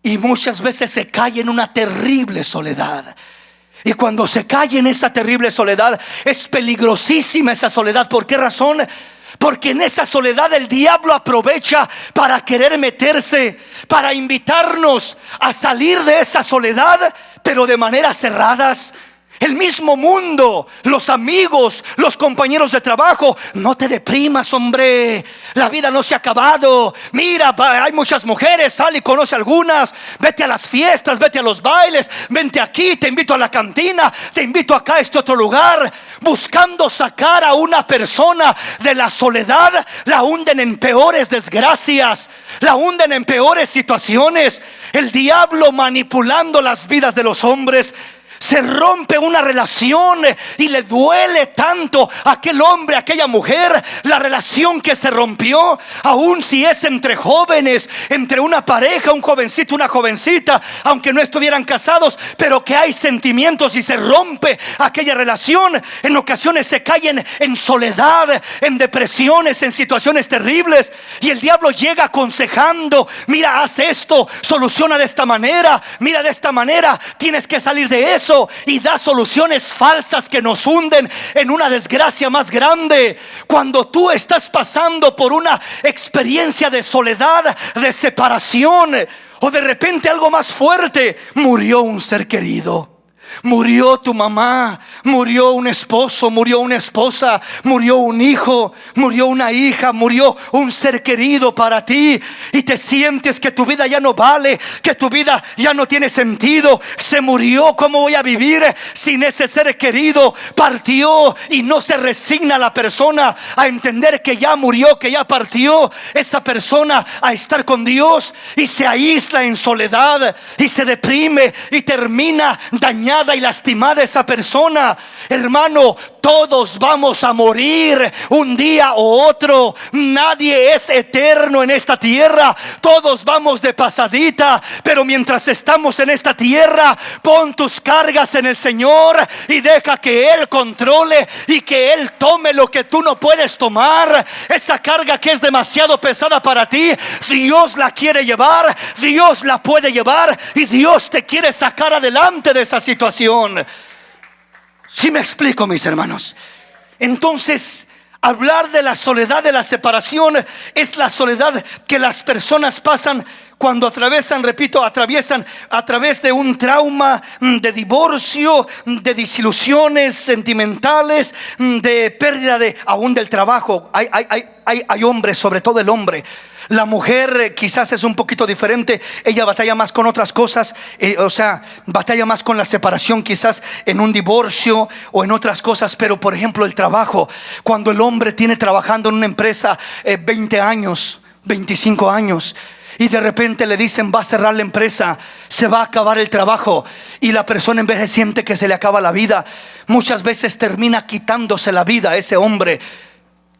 y muchas veces se cae en una terrible soledad. Y cuando se cae en esa terrible soledad, es peligrosísima esa soledad. ¿Por qué razón? Porque en esa soledad el diablo aprovecha para querer meterse, para invitarnos a salir de esa soledad, pero de maneras cerradas. El mismo mundo, los amigos, los compañeros de trabajo: no te deprimas, hombre, la vida no se ha acabado. Mira, hay muchas mujeres, sal y conoce algunas. Vete a las fiestas, vete a los bailes, vente aquí, te invito a la cantina, te invito acá a este otro lugar. Buscando sacar a una persona de la soledad, la hunden en peores desgracias, la hunden en peores situaciones. El diablo manipulando las vidas de los hombres. Se rompe una relación y le duele tanto a aquel hombre, a aquella mujer, la relación que se rompió, aun si es entre jóvenes, entre una pareja, un jovencito, una jovencita, aunque no estuvieran casados, pero que hay sentimientos y se rompe aquella relación. En ocasiones se caen en soledad, en depresiones, en situaciones terribles, y el diablo llega aconsejando: mira, haz esto, soluciona de esta manera, mira, de esta manera tienes que salir de eso. eso y da soluciones falsas que nos hunden en una desgracia más grande. Cuando tú estás pasando por una experiencia de soledad, de separación, o de repente algo más fuerte, murió un ser querido. Murió tu mamá, murió un esposo, murió una esposa, murió un hijo, murió una hija, murió un ser querido para ti, y te sientes que tu vida ya no vale, que tu vida ya no tiene sentido. Se murió, ¿cómo voy a vivir sin ese ser querido? Partió, y no se resigna la persona a entender que ya murió, que ya partió esa persona a estar con Dios, y se aísla en soledad y se deprime y termina dañada y lastimada esa persona. Hermano, todos vamos a morir un día o otro. Nadie es eterno en esta tierra. Todos vamos de pasadita. Pero mientras estamos en esta tierra, pon tus cargas en el Señor y deja que Él controle y que Él tome lo que tú no puedes tomar. Esa carga que es demasiado pesada para ti, Dios la quiere llevar, Dios la puede llevar, y Dios te quiere sacar adelante de esa situación. ¿Sí me explico, mis hermanos? Entonces, hablar de la soledad de la separación es la soledad que las personas pasan cuando atraviesan a través de un trauma de divorcio, de desilusiones sentimentales, de pérdida aún del trabajo. Hay hombres, sobre todo el hombre. La mujer quizás es un poquito diferente. Ella batalla más con otras cosas, batalla más con la separación, quizás en un divorcio o en otras cosas. Pero por ejemplo el trabajo, cuando el hombre tiene trabajando en una empresa 20 años, 25 años, y de repente le dicen va a cerrar la empresa, se va a acabar el trabajo, y la persona en vez de siente que se le acaba la vida, muchas veces termina quitándose la vida a ese hombre.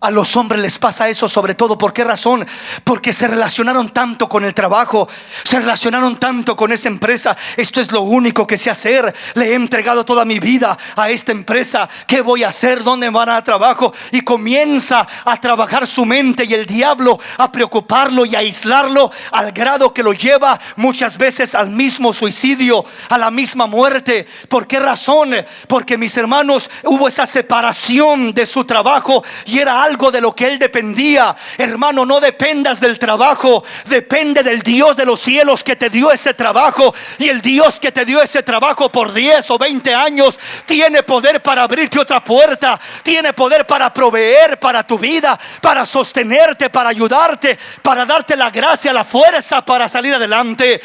A los hombres les pasa eso sobre todo. ¿Por qué razón? Porque se relacionaron tanto con el trabajo, se relacionaron tanto con esa empresa. Esto es lo único que sé hacer. Le he entregado toda mi vida a esta empresa. ¿Qué voy a hacer? ¿Dónde van a trabajo? Y comienza a trabajar su mente, y el diablo a preocuparlo y a aislarlo, al grado que lo lleva muchas veces al mismo suicidio, a la misma muerte. ¿Por qué razón? Porque, mis hermanos, hubo esa separación de su trabajo y era algo de lo que él dependía. Hermano, no dependas del trabajo, depende del Dios de los cielos que te dio ese trabajo. Y el Dios que te dio ese trabajo por 10 o 20 años tiene poder para abrirte otra puerta, tiene poder para proveer para tu vida, para sostenerte, para ayudarte, para darte la gracia, la fuerza para salir adelante.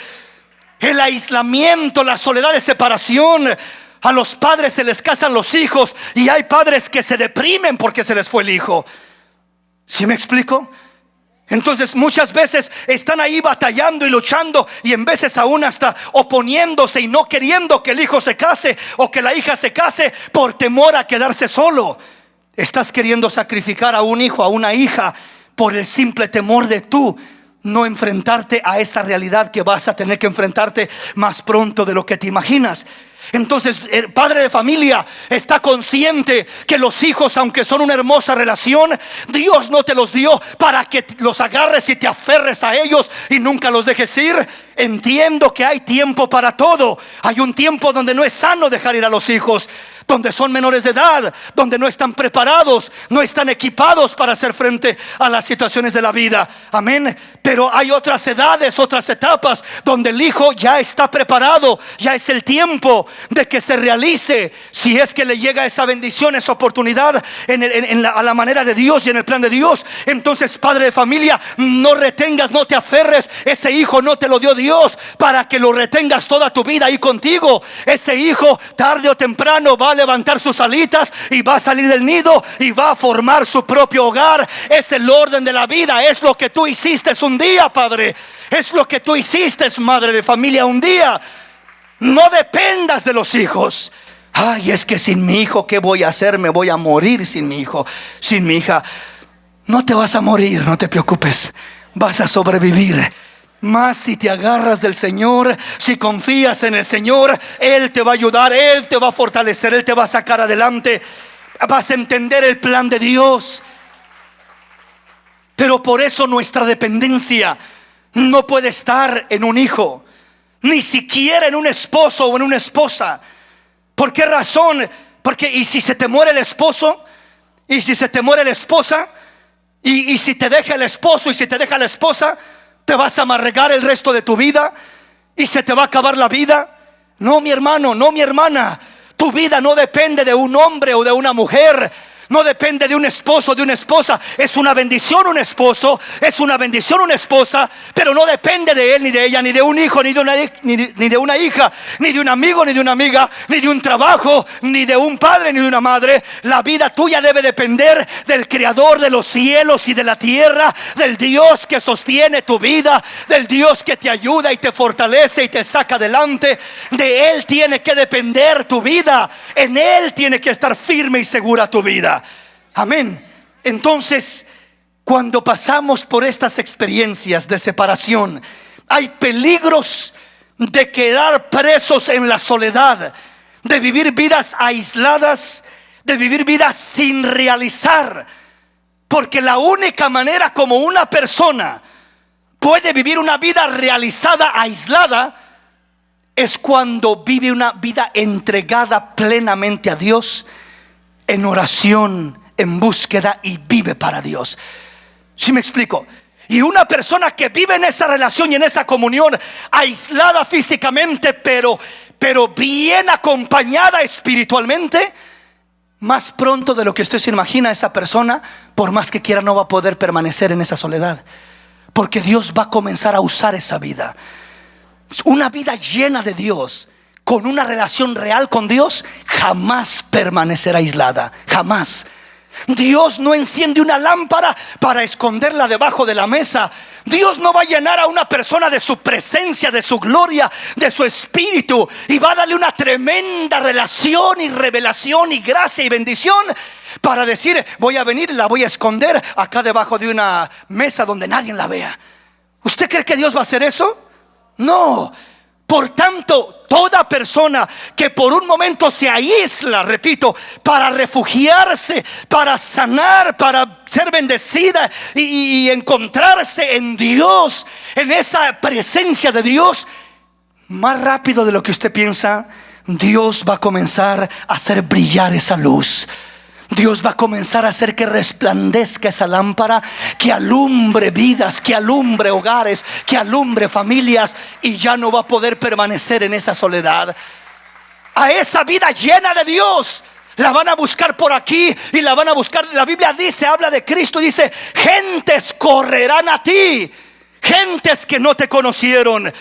El aislamiento, la soledad de separación. A los padres se les casan los hijos, y hay padres que se deprimen porque se les fue el hijo. ¿Sí me explico? Entonces muchas veces están ahí batallando y luchando, y en veces aún hasta oponiéndose y no queriendo que el hijo se case o que la hija se case por temor a quedarse solo. Estás queriendo sacrificar a un hijo, a una hija, por el simple temor de tú no enfrentarte a esa realidad que vas a tener que enfrentarte más pronto de lo que te imaginas. Entonces el padre de familia está consciente que los hijos, aunque son una hermosa relación, Dios no te los dio para que los agarres y te aferres a ellos y nunca los dejes ir. Entiendo que hay tiempo para todo. Hay un tiempo donde no es sano dejar ir a los hijos, donde son menores de edad, donde no están preparados, no están equipados para hacer frente a las situaciones de la vida. Amén. Pero hay otras edades, otras etapas donde el hijo ya está preparado, ya es el tiempo de que se realice, si es que le llega esa bendición, esa oportunidad a la manera de Dios y en el plan de Dios. Entonces, padre de familia, no retengas, no te aferres. Ese hijo no te lo dio Dios para que lo retengas toda tu vida ahí contigo. Ese hijo tarde o temprano va a levantar sus alitas y va a salir del nido y va a formar su propio hogar. Es el orden de la vida. Es lo que tú hiciste un día, padre. Es lo que tú hiciste, madre de familia, un día. No dependas de los hijos. Ay, es que sin mi hijo, ¿qué voy a hacer? Me voy a morir sin mi hijo, sin mi hija. No te vas a morir, no te preocupes. Vas a sobrevivir. Más si te agarras del Señor, si confías en el Señor, Él te va a ayudar, Él te va a fortalecer, Él te va a sacar adelante. Vas a entender el plan de Dios. Pero por eso nuestra dependencia no puede estar en un hijo, ni siquiera en un esposo o en una esposa. ¿Por qué razón? Porque ¿y si se te muere el esposo? ¿Y si se te muere la esposa? ¿Y si te deja el esposo? ¿Y si te deja la esposa? ¿Te vas a amargar el resto de tu vida? ¿Y se te va a acabar la vida? No, mi hermano, no, mi hermana. Tu vida no depende de un hombre o de una mujer. No depende de un esposo o de una esposa. Es una bendición un esposo, es una bendición una esposa, pero no depende de él ni de ella, ni de un hijo, ni de una hija, ni de un amigo, ni de una amiga, ni de un trabajo, ni de un padre, ni de una madre. La vida tuya debe depender del Creador de los cielos y de la tierra, del Dios que sostiene tu vida, del Dios que te ayuda y te fortalece y te saca adelante. De Él tiene que depender tu vida. En Él tiene que estar firme y segura tu vida. Amén. Entonces, cuando pasamos por estas experiencias de separación, hay peligros de quedar presos en la soledad, de vivir vidas aisladas, de vivir vidas sin realizar. Porque la única manera como una persona puede vivir una vida realizada, aislada, es cuando vive una vida entregada plenamente a Dios, en oración, en búsqueda, y vive para Dios. ¿Sí me explico? Y una persona que vive en esa relación y en esa comunión, aislada físicamente, pero bien acompañada espiritualmente, más pronto de lo que usted se imagina, esa persona, por más que quiera, no va a poder permanecer en esa soledad, porque Dios va a comenzar a usar esa vida. Una vida llena de Dios, con una relación real con Dios, jamás permanecerá aislada, jamás. Dios no enciende una lámpara para esconderla debajo de la mesa. Dios no va a llenar a una persona de su presencia, de su gloria, de su espíritu, y va a darle una tremenda relación y revelación y gracia y bendición para decir: voy a venir y la voy a esconder acá debajo de una mesa donde nadie la vea. ¿Usted cree que Dios va a hacer eso? No. Por tanto, toda persona que por un momento se aísla, repito, para refugiarse, para sanar, para ser bendecida y encontrarse en Dios, en esa presencia de Dios, más rápido de lo que usted piensa, Dios va a comenzar a hacer brillar esa luz. Dios va a comenzar a hacer que resplandezca esa lámpara, que alumbre vidas, que alumbre hogares, que alumbre familias, y ya no va a poder permanecer en esa soledad. A esa vida llena de Dios la van a buscar por aquí y la van a buscar. La Biblia dice, habla de Cristo, dice: gentes correrán a ti, gentes que no te conocieron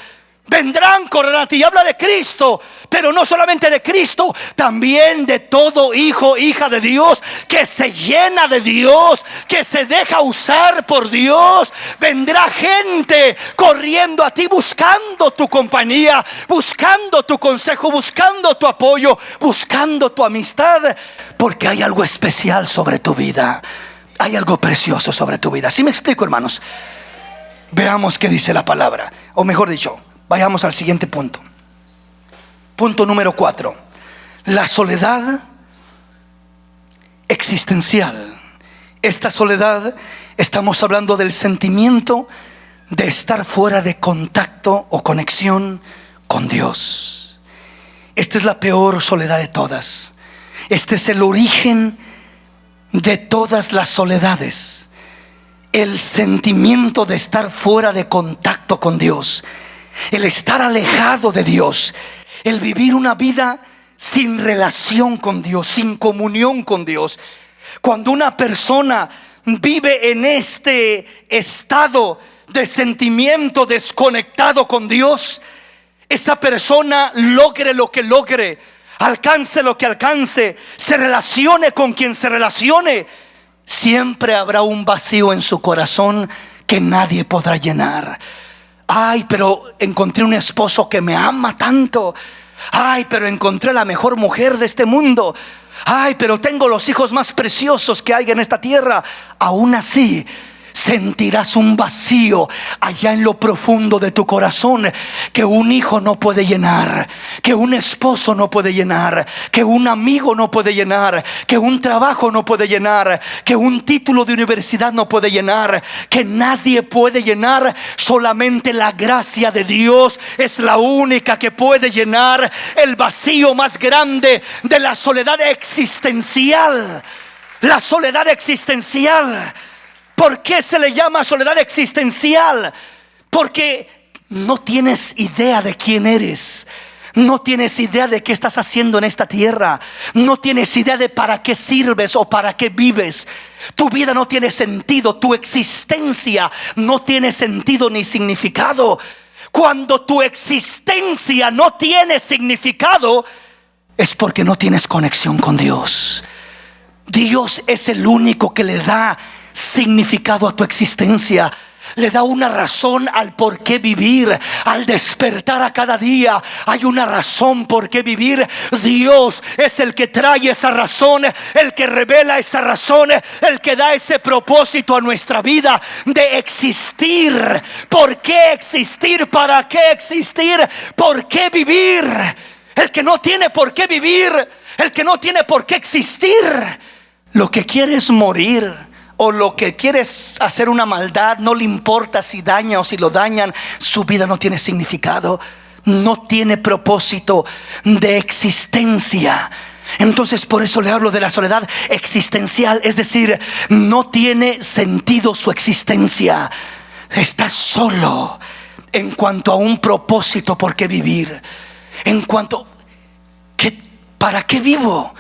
vendrán, correrán a ti. Y habla de Cristo, pero no solamente de Cristo, también de todo hijo, hija de Dios, que se llena de Dios, que se deja usar por Dios. Vendrá gente corriendo a ti, buscando tu compañía, buscando tu consejo, buscando tu apoyo, buscando tu amistad, porque hay algo especial sobre tu vida, hay algo precioso sobre tu vida. ¿Sí me explico, hermanos? Veamos qué dice la palabra, o mejor dicho, vayamos al siguiente punto. Punto número 4. La soledad existencial. Esta soledad, estamos hablando del sentimiento de estar fuera de contacto o conexión con Dios. Esta es la peor soledad de todas. Este es el origen de todas las soledades. El sentimiento de estar fuera de contacto con Dios, el estar alejado de Dios, el vivir una vida sin relación con Dios, sin comunión con Dios. Cuando una persona vive en este estado de sentimiento desconectado con Dios, esa persona, logre lo que logre, alcance lo que alcance, se relacione con quien se relacione, siempre habrá un vacío en su corazón que nadie podrá llenar. Ay, pero encontré un esposo que me ama tanto. Ay, pero encontré la mejor mujer de este mundo. Ay, pero tengo los hijos más preciosos que hay en esta tierra. Aún así, sentirás un vacío allá en lo profundo de tu corazón que un hijo no puede llenar, que un esposo no puede llenar, que un amigo no puede llenar, que un trabajo no puede llenar, que un título de universidad no puede llenar, que nadie puede llenar. Solamente la gracia de Dios es la única que puede llenar el vacío más grande de la soledad existencial. La soledad existencial. ¿Por qué se le llama soledad existencial? Porque no tienes idea de quién eres. No tienes idea de qué estás haciendo en esta tierra. No tienes idea de para qué sirves o para qué vives. Tu vida no tiene sentido. Tu existencia no tiene sentido ni significado. Cuando tu existencia no tiene significado, es porque no tienes conexión con Dios. Dios es el único que le da significado a tu existencia. Le da una razón al por qué vivir. Al despertar a cada día hay una razón por qué vivir. Dios es el que trae esa razón, el que revela esa razón, el que da ese propósito a nuestra vida de existir. ¿Por qué existir? ¿Para qué existir? ¿Por qué vivir? El que no tiene por qué vivir, el que no tiene por qué existir, lo que quiere es morir. O lo que quieres hacer una maldad, no le importa si daña o si lo dañan. Su vida no tiene significado, no tiene propósito de existencia. Entonces por eso le hablo de la soledad existencial. Es decir, no tiene sentido su existencia. Está solo en cuanto a un propósito por qué vivir. En cuanto ¿para qué vivo?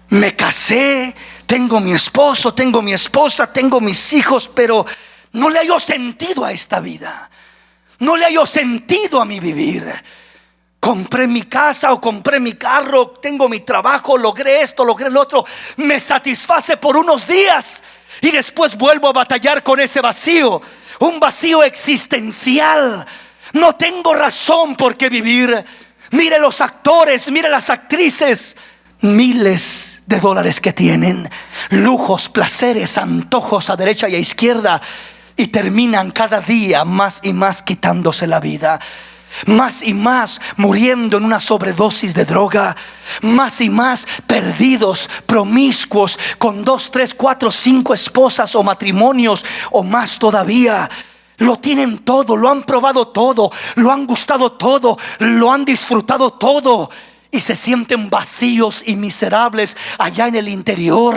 Me casé, tengo mi esposo, tengo mi esposa, tengo mis hijos, pero no le hallo sentido a esta vida. No le hallo sentido a mi vivir. Compré mi casa o compré mi carro, tengo mi trabajo, logré esto, logré lo otro. Me satisface por unos días y después vuelvo a batallar con ese vacío. Un vacío existencial. No tengo razón por qué vivir. Mire los actores, mire las actrices. Miles de dólares que tienen, lujos, placeres, antojos a derecha y a izquierda, y terminan cada día más y más quitándose la vida, más y más muriendo en una sobredosis de droga, más y más perdidos, promiscuos, con 2, 3, 4, 5 esposas o matrimonios o más todavía. Lo tienen todo, lo han probado todo, lo han gustado todo, lo han disfrutado todo, y se sienten vacíos y miserables allá en el interior.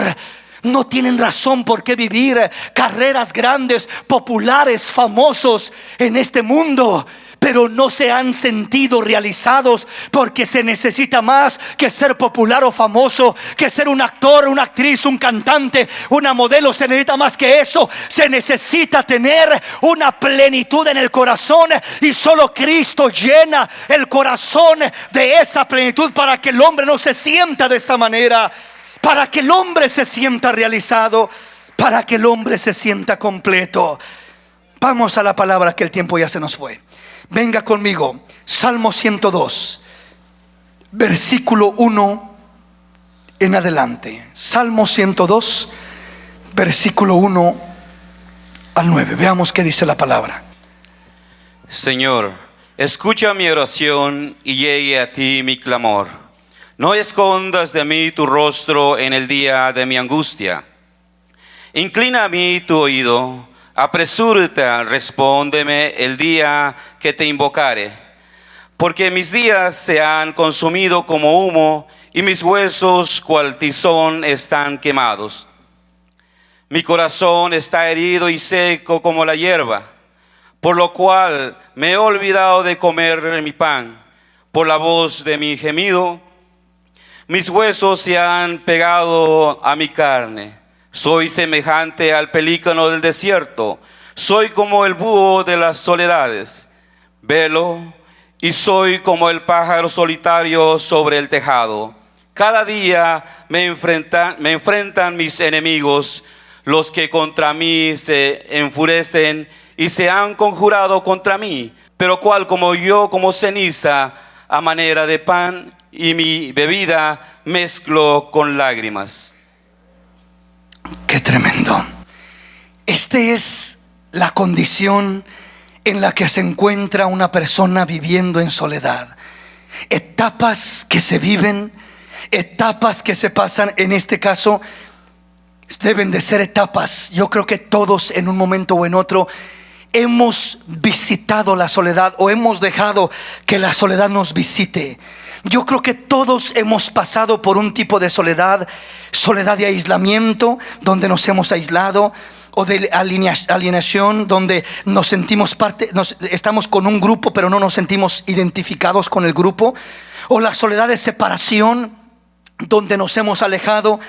No tienen razón por qué vivir. Carreras grandes, populares, famosos en este mundo, pero no se han sentido realizados, porque se necesita más que ser popular o famoso, que ser un actor, una actriz, un cantante, una modelo. Se necesita más que eso. Se necesita tener una plenitud en el corazón, y solo Cristo llena el corazón de esa plenitud para que el hombre no se sienta de esa manera, para que el hombre se sienta realizado, para que el hombre se sienta completo. Vamos a la palabra, que el tiempo ya se nos fue. Venga conmigo, Salmo 102, versículo 1 en adelante. Salmo 102, versículo 1 al 9. Veamos qué dice la palabra. Señor, escucha mi oración y llegue a ti mi clamor. No escondas de mí tu rostro en el día de mi angustia. Inclina a mí tu oído. Apresúrate, respóndeme el día que te invocare, porque mis días se han consumido como humo y mis huesos cual tizón están quemados. Mi corazón está herido y seco como la hierba, por lo cual me he olvidado de comer mi pan. Por la voz de mi gemido, mis huesos se han pegado a mi carne. Soy semejante al pelícano del desierto, soy como el búho de las soledades. Velo y soy como el pájaro solitario sobre el tejado. Cada día me enfrentan mis enemigos, los que contra mí se enfurecen y se han conjurado contra mí. Pero cual como yo, como ceniza a manera de pan, y mi bebida mezclo con lágrimas. Qué tremendo. Este es la condición en la que se encuentra una persona viviendo en soledad. Etapas que se viven, etapas que se pasan. En este caso deben de ser etapas. Yo creo que todos en un momento o en otro hemos visitado la soledad, o hemos dejado que la soledad nos visite. Yo creo que todos hemos pasado por un tipo de soledad, soledad de aislamiento, donde nos hemos aislado, o de alienación, donde nos sentimos parte, estamos con un grupo pero no nos sentimos identificados con el grupo, o la soledad de separación, donde nos hemos alejado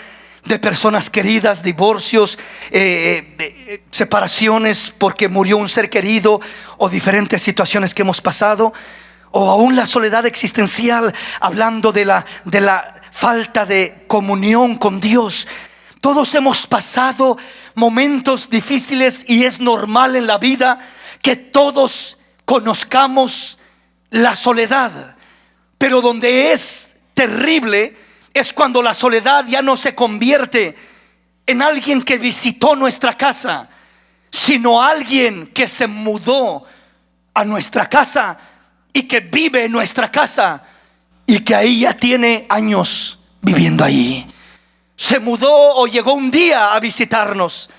de personas queridas, divorcios, separaciones porque murió un ser querido, o diferentes situaciones que hemos pasado, o aún la soledad existencial, hablando de la falta de comunión con Dios. Todos hemos pasado momentos difíciles, y es normal en la vida que todos conozcamos la soledad. Pero donde es terrible es cuando la soledad ya no se convierte en alguien que visitó nuestra casa, sino alguien que se mudó a nuestra casa y que vive en nuestra casa, y que ahí ya tiene años viviendo ahí. Se mudó o llegó un día a visitarnos,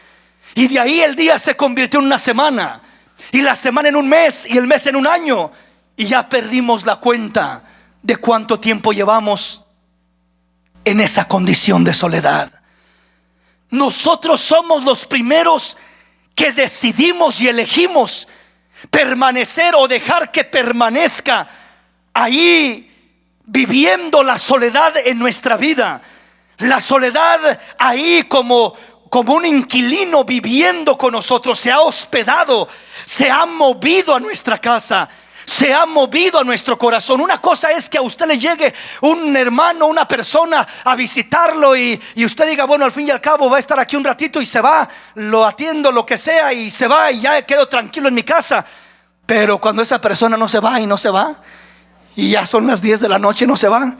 y de ahí el día se convirtió en una semana, y la semana en un mes, y el mes en un año, y ya perdimos la cuenta de cuánto tiempo llevamos en esa condición de soledad. Nosotros somos los primeros que decidimos y elegimos permanecer o dejar que permanezca ahí, viviendo la soledad en nuestra vida. La soledad ahí como un inquilino viviendo con nosotros, se ha hospedado, se ha movido a nuestra casa, se ha movido a nuestro corazón. Una cosa es que a usted le llegue un hermano, una persona a visitarlo, y usted diga, bueno, al fin y al cabo va a estar aquí un ratito y se va, lo atiendo, lo que sea, y se va, y ya quedo tranquilo en mi casa. Pero cuando esa persona no se va, y no se va, y ya son las 10 de la noche, no se va,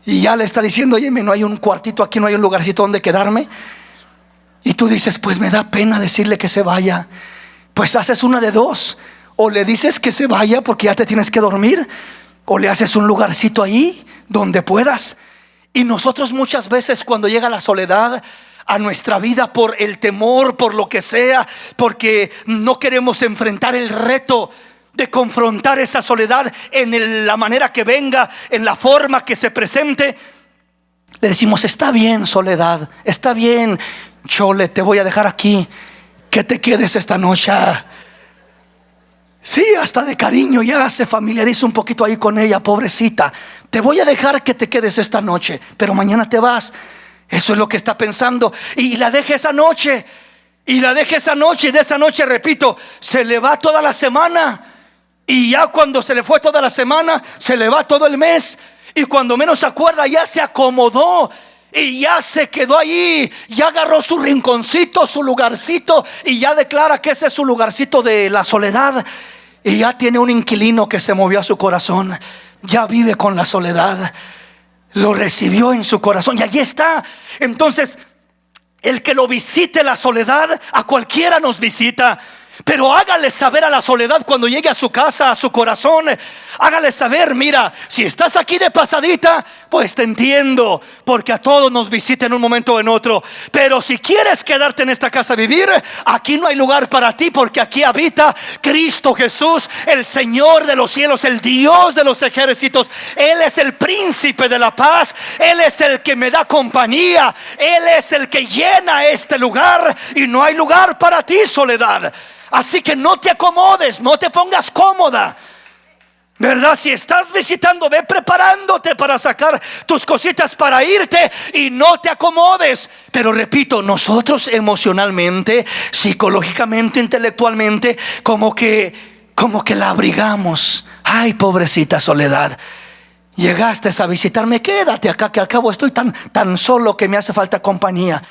y ya le está diciendo, oye, no hay un cuartito aquí, no hay un lugarcito donde quedarme, y tú dices, pues me da pena decirle que se vaya. Pues haces una de dos: o le dices que se vaya porque ya te tienes que dormir, o le haces un lugarcito ahí donde puedas. Y nosotros muchas veces, cuando llega la soledad a nuestra vida, por el temor, por lo que sea, porque no queremos enfrentar el reto de confrontar esa soledad en la manera que venga, en la forma que se presente, le decimos, está bien, soledad, está bien, chole, te voy a dejar aquí, que te quedes esta noche. Sí, hasta de cariño, ya se familiariza un poquito ahí con ella, pobrecita. Te voy a dejar que te quedes esta noche, pero mañana te vas. Eso es lo que está pensando. Y la deja esa noche, y la deja esa noche, y de esa noche, repito, se le va toda la semana. Y ya cuando se le fue toda la semana, se le va todo el mes. Y cuando menos se acuerda, ya se acomodó y ya se quedó ahí, ya agarró su rinconcito, su lugarcito, y ya declara que ese es su lugarcito de la soledad. Y ya tiene un inquilino que se movió a su corazón, ya vive con la soledad, lo recibió en su corazón y allí está. Entonces, el que lo visite la soledad, a cualquiera nos visita. Pero hágale saber a la soledad cuando llegue a su casa, a su corazón, hágale saber, mira, si estás aquí de pasadita, pues te entiendo, porque a todos nos visita en un momento o en otro. Pero si quieres quedarte en esta casa a vivir, aquí no hay lugar para ti, porque aquí habita Cristo Jesús, el Señor de los cielos, el Dios de los ejércitos. Él es el príncipe de la paz, Él es el que me da compañía, Él es el que llena este lugar, y no hay lugar para ti, soledad. Así que no te acomodes, no te pongas cómoda, ¿verdad? Si estás visitando, ve preparándote para sacar tus cositas para irte, y no te acomodes. Pero repito, nosotros emocionalmente, psicológicamente, intelectualmente, como que la abrigamos. Ay, pobrecita soledad, llegaste a visitarme, quédate acá, que al cabo estoy tan solo que me hace falta compañía.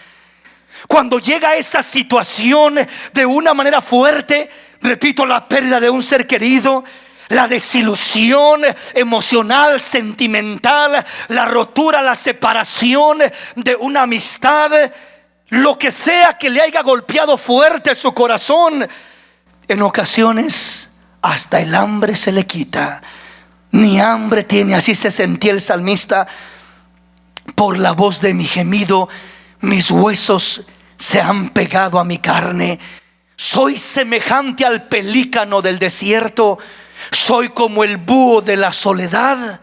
Cuando llega esa situación de una manera fuerte, repito, la pérdida de un ser querido, la desilusión emocional, sentimental, la rotura, la separación de una amistad, lo que sea que le haya golpeado fuerte su corazón, en ocasiones hasta el hambre se le quita. Ni hambre tiene. Así se sentía el salmista: por la voz de mi gemido, mis huesos se han pegado a mi carne. Soy semejante al pelícano del desierto, soy como el búho de la soledad.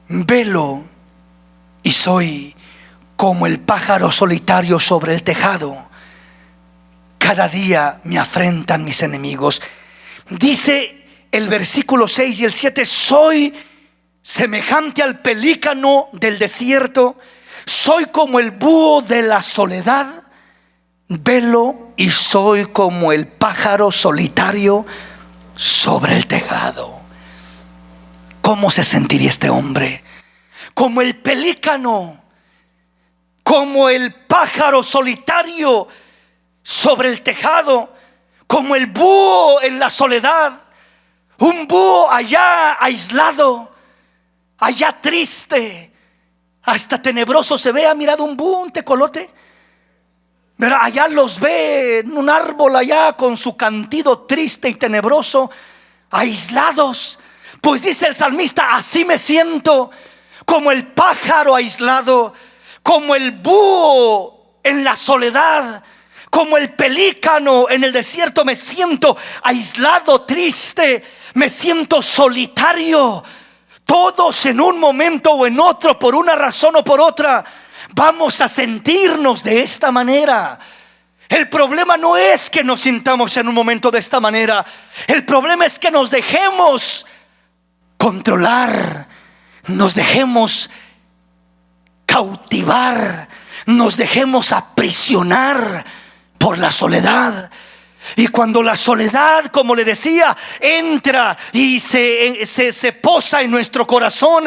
Velo y soy como el pájaro solitario sobre el tejado. Cada día me afrentan mis enemigos. Dice el versículo 6 y el 7: soy semejante al pelícano del desierto, soy como el búho de la soledad. Velo y soy como el pájaro solitario sobre el tejado. ¿Cómo se sentiría este hombre? Como el pelícano, como el pájaro solitario sobre el tejado, como el búho en la soledad. Un búho allá aislado, allá triste, hasta tenebroso se ve. ¿Ha mirado un búho, un tecolote? Pero allá los ve en un árbol allá con su cantido triste y tenebroso, aislados. Pues dice el salmista: así me siento, como el pájaro aislado, como el búho en la soledad, como el pelícano en el desierto. Me siento aislado, triste, me siento solitario. Todos en un momento o en otro, por una razón o por otra, vamos a sentirnos de esta manera. El problema no es que nos sintamos en un momento de esta manera. El problema es que nos dejemos controlar, nos dejemos cautivar, nos dejemos aprisionar por la soledad. Y cuando la soledad, como le decía, entra y se posa en nuestro corazón,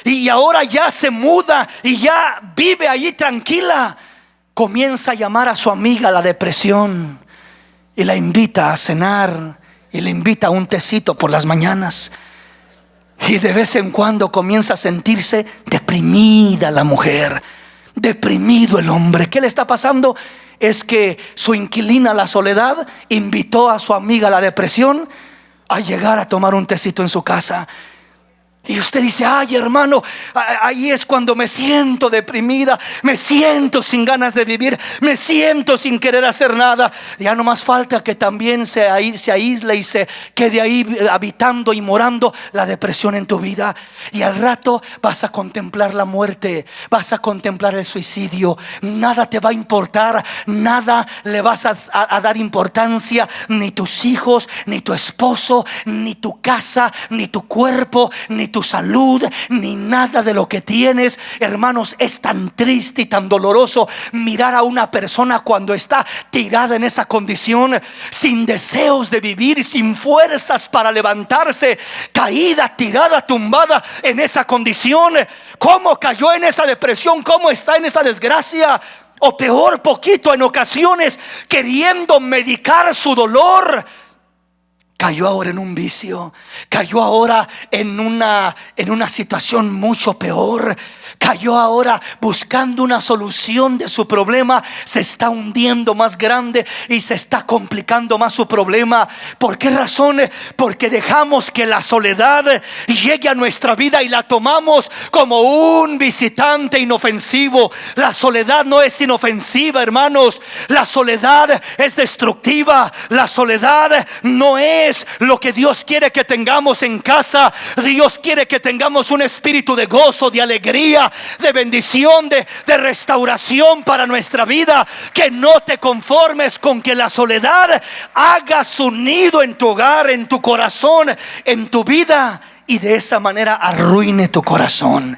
y ahora ya se muda y ya vive allí tranquila, comienza a llamar a su amiga la depresión y la invita a cenar y le invita a un tecito por las mañanas. Y de vez en cuando comienza a sentirse deprimida la mujer, deprimido el hombre. ¿Qué le está pasando? Es que su inquilina, la soledad, invitó a su amiga la depresión a llegar a tomar un tecito en su casa. Y usted dice: ay, hermano, ahí es cuando me siento deprimida, me siento sin ganas de vivir, me siento sin querer hacer nada. Ya no más falta que también se aísle y se quede ahí habitando y morando la depresión en tu vida. Y al rato vas a contemplar la muerte, vas a contemplar el suicidio. Nada te va a importar, nada le vas a dar importancia, ni tus hijos, ni tu esposo, ni tu casa, ni tu cuerpo, ni tu salud, ni nada de lo que tienes. Hermanos, es tan triste y tan doloroso mirar a una persona cuando está tirada en esa condición, sin deseos de vivir, sin fuerzas para levantarse, caída, tirada, tumbada en esa condición. ¿Cómo cayó en esa depresión? ¿Cómo está en esa desgracia? O peor, poquito en ocasiones, queriendo medicar su dolor, cayó ahora en un vicio, cayó ahora en una situación mucho peor, cayó ahora buscando una solución de su problema. Se está hundiendo más grande y se está complicando más su problema. ¿Por qué razón? Porque dejamos que la soledad llegue a nuestra vida y la tomamos como un visitante inofensivo. La soledad no es inofensiva, hermanos. La soledad es destructiva. La soledad no es lo que Dios quiere que tengamos en casa. Dios quiere que tengamos un espíritu de gozo, de alegría, de bendición, de restauración para nuestra vida. Que no te conformes con que la soledad haga su nido en tu hogar, en tu corazón, en tu vida, y de esa manera arruine tu corazón.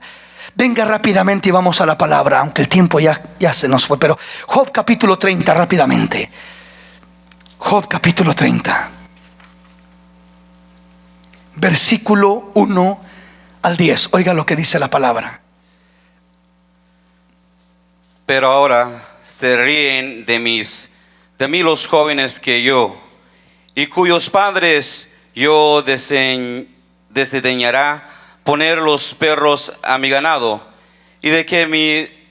Venga rápidamente y vamos a la palabra, aunque el tiempo ya se nos fue. Pero Job capítulo 30, rápidamente. Job capítulo 30, versículo 1 al 10. Oiga lo que dice la palabra. Pero ahora se ríen de mí los jóvenes que yo, y cuyos padres yo desdeñará poner los perros a mi ganado, y de que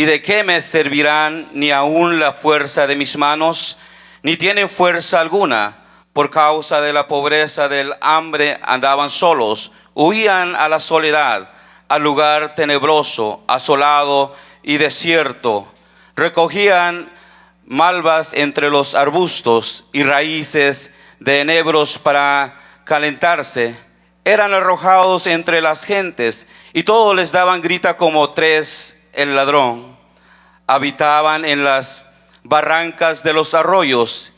¿Y de qué me servirán ni aun la fuerza de mis manos? Ni tienen fuerza alguna. Por causa de la pobreza, del hambre, andaban solos, huían a la soledad, al lugar tenebroso, asolado y desierto. Recogían malvas entre los arbustos y raíces de enebros para calentarse. Eran arrojados entre las gentes y todos les daban grita como tres el ladrón. Habitaban en las barrancas de los arroyos,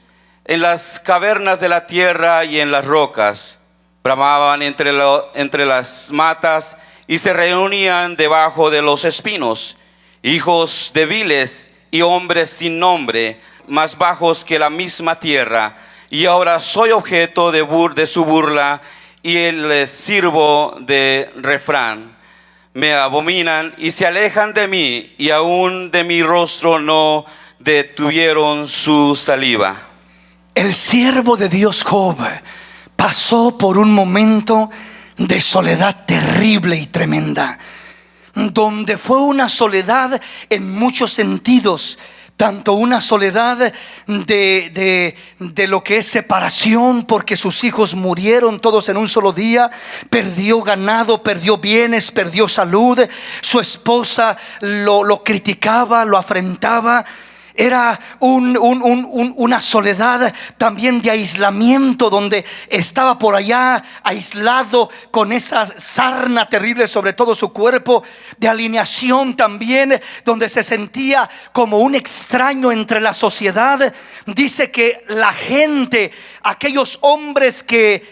en las cavernas de la tierra y en las rocas. Bramaban entre las matas y se reunían debajo de los espinos. Hijos débiles y hombres sin nombre, más bajos que la misma tierra. Y ahora soy objeto de su burla y les sirvo de refrán. Me abominan y se alejan de mí, y aún de mi rostro no detuvieron su saliva. El siervo de Dios Job pasó por un momento de soledad terrible y tremenda, donde fue una soledad en muchos sentidos. Tanto una soledad de lo que es separación, porque sus hijos murieron todos en un solo día. Perdió ganado, perdió bienes, perdió salud. Su esposa lo criticaba, lo afrentaba. Era una soledad también de aislamiento, donde estaba por allá aislado con esa sarna terrible sobre todo su cuerpo, de alineación también, donde se sentía como un extraño entre la sociedad. Dice que la gente, aquellos hombres que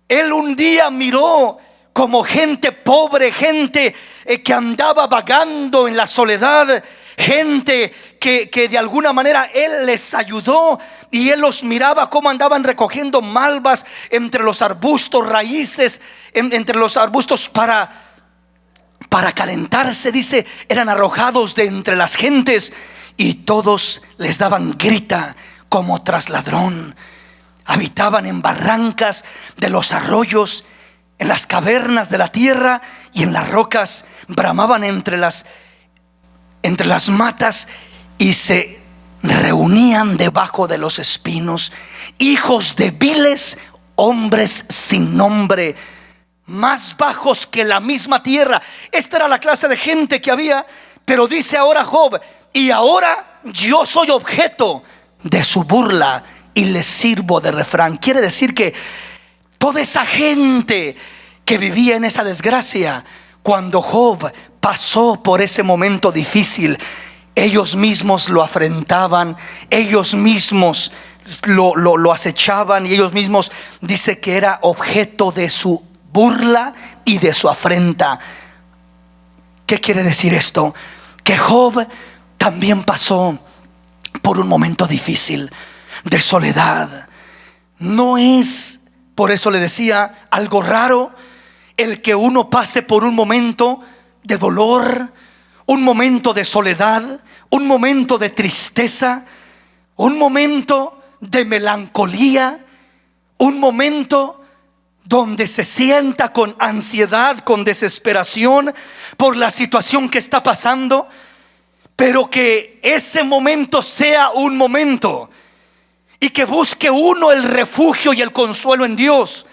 él un día miró como gente pobre, gente que andaba vagando en la soledad, gente que de alguna manera él les ayudó, y él los miraba cómo andaban recogiendo malvas entre los arbustos, raíces entre los arbustos para calentarse. Dice, eran arrojados de entre las gentes y todos les daban grita como tras ladrón. Habitaban en barrancas de los arroyos, en las cavernas de la tierra y en las rocas. Bramaban entre las matas y se reunían debajo de los espinos. Hijos débiles, hombres sin nombre, más bajos que la misma tierra. Esta era la clase de gente que había. Pero dice ahora Job: y ahora yo soy objeto de su burla y les sirvo de refrán. Quiere decir que toda esa gente que vivía en esa desgracia, cuando Job pasó por ese momento difícil, ellos mismos lo afrentaban, ellos mismos lo acechaban, y ellos mismos, dice que era objeto de su burla y de su afrenta. ¿Qué quiere decir esto? Que Job también pasó por un momento difícil de soledad. No es, por eso le decía, algo raro el que uno pase por un momento de dolor, un momento de soledad, un momento de tristeza, un momento de melancolía, un momento donde se sienta con ansiedad, con desesperación por la situación que está pasando. Pero que ese momento sea un momento y que busque uno el refugio y el consuelo en Dios.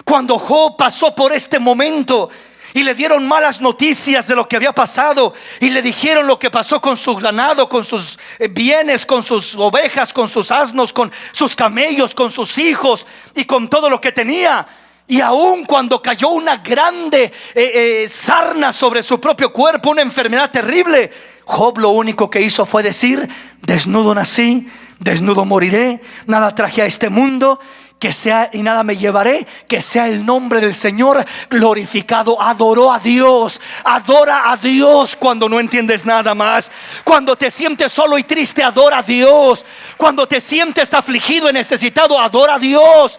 Cuando Job pasó por este momento y le dieron malas noticias de lo que había pasado, y le dijeron lo que pasó con su ganado, con sus bienes, con sus ovejas, con sus asnos, con sus camellos, con sus hijos y con todo lo que tenía. Y aún cuando cayó una grande sarna sobre su propio cuerpo, una enfermedad terrible, Job lo único que hizo fue decir: desnudo nací, desnudo moriré, nada traje a este mundo, que sea y nada me llevaré, que sea el nombre del Señor glorificado. Adoró a Dios. Adora a Dios cuando no entiendes nada más. Cuando te sientes solo y triste, adora a Dios. Cuando te sientes afligido y necesitado, adora a Dios.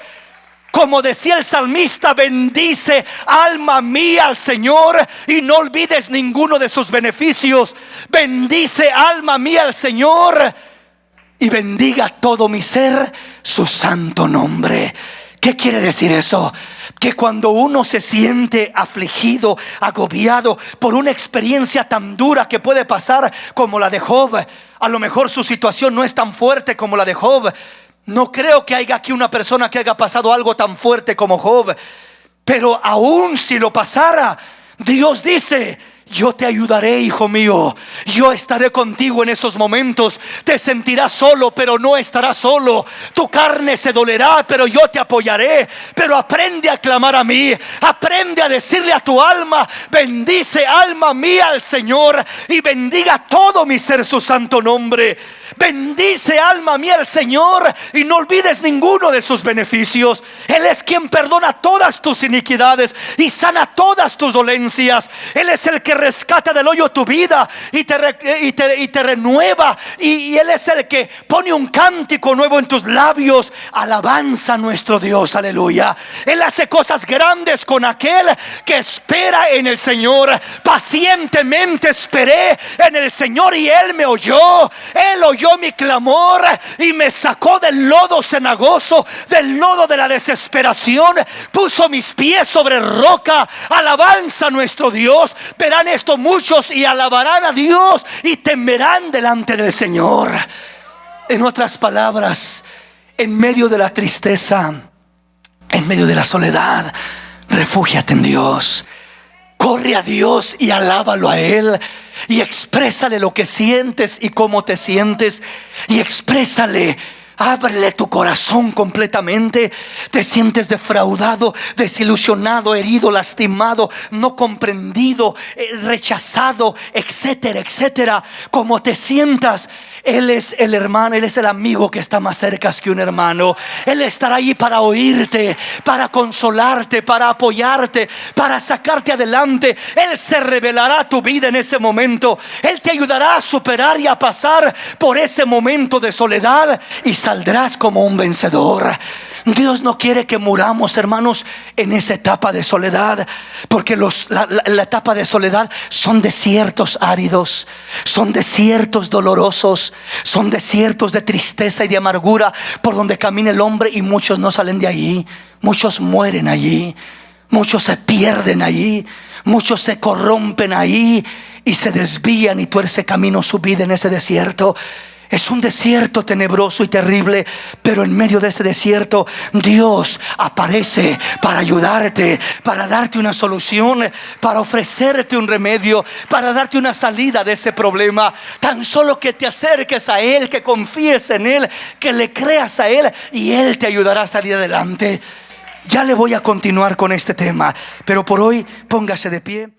Como decía el salmista: bendice alma mía al Señor y no olvides ninguno de sus beneficios. Bendice alma mía al Señor y bendiga todo mi ser su santo nombre. ¿Qué quiere decir eso? Que cuando uno se siente afligido, agobiado por una experiencia tan dura que puede pasar como la de Job, a lo mejor su situación no es tan fuerte como la de Job. No creo que haya aquí una persona que haya pasado algo tan fuerte como Job, pero aún si lo pasara, Dios dice: yo te ayudaré, hijo mío. Yo estaré contigo en esos momentos. Te sentirás solo, pero no estarás solo. Tu carne se dolerá, pero yo te apoyaré. Pero aprende a clamar a mí. Aprende a decirle a tu alma: bendice, alma mía, al Señor, y bendiga todo mi ser su santo nombre. Bendice, alma mía, al Señor, y no olvides ninguno de sus beneficios. Él es quien perdona todas tus iniquidades y sana todas tus dolencias. Él es el que rescata del hoyo tu vida y te renueva, y Él es el que pone un cántico nuevo en tus labios. Alabanza a nuestro Dios, aleluya. Él hace cosas grandes con aquel que espera en el Señor. Pacientemente esperé en el Señor y Él me oyó. Él oyó mi clamor y me sacó del lodo cenagoso, del lodo de la desesperación. Puso mis pies sobre roca. Alabanza a nuestro Dios. Verán esto muchos y alabarán a Dios y temerán delante del Señor. En otras palabras, en medio de la tristeza, en medio de la soledad, refúgiate en Dios. Corre a Dios y alábalo a Él, y exprésale lo que sientes y cómo te sientes, y exprésale. Ábrele tu corazón completamente. Te sientes defraudado, desilusionado, herido, lastimado, no comprendido, rechazado, etcétera, etcétera. Como te sientas, Él es el hermano, Él es el amigo que está más cerca que un hermano. Él estará allí para oírte, para consolarte, para apoyarte, para sacarte adelante. Él se revelará a tu vida en ese momento. Él te ayudará a superar y a pasar por ese momento de soledad, y saldrás como un vencedor. Dios no quiere que muramos, hermanos, en esa etapa de soledad, porque la etapa de soledad son desiertos áridos, son desiertos dolorosos, son desiertos de tristeza y de amargura por donde camina el hombre, y muchos no salen de allí. Muchos mueren allí, muchos se pierden allí, muchos se corrompen ahí y se desvían y tuerce camino su vida en ese desierto. Es un desierto tenebroso y terrible, pero en medio de ese desierto Dios aparece para ayudarte, para darte una solución, para ofrecerte un remedio, para darte una salida de ese problema. Tan solo que te acerques a Él, que confíes en Él, que le creas a Él, y Él te ayudará a salir adelante. Ya le voy a continuar con este tema, pero por hoy póngase de pie.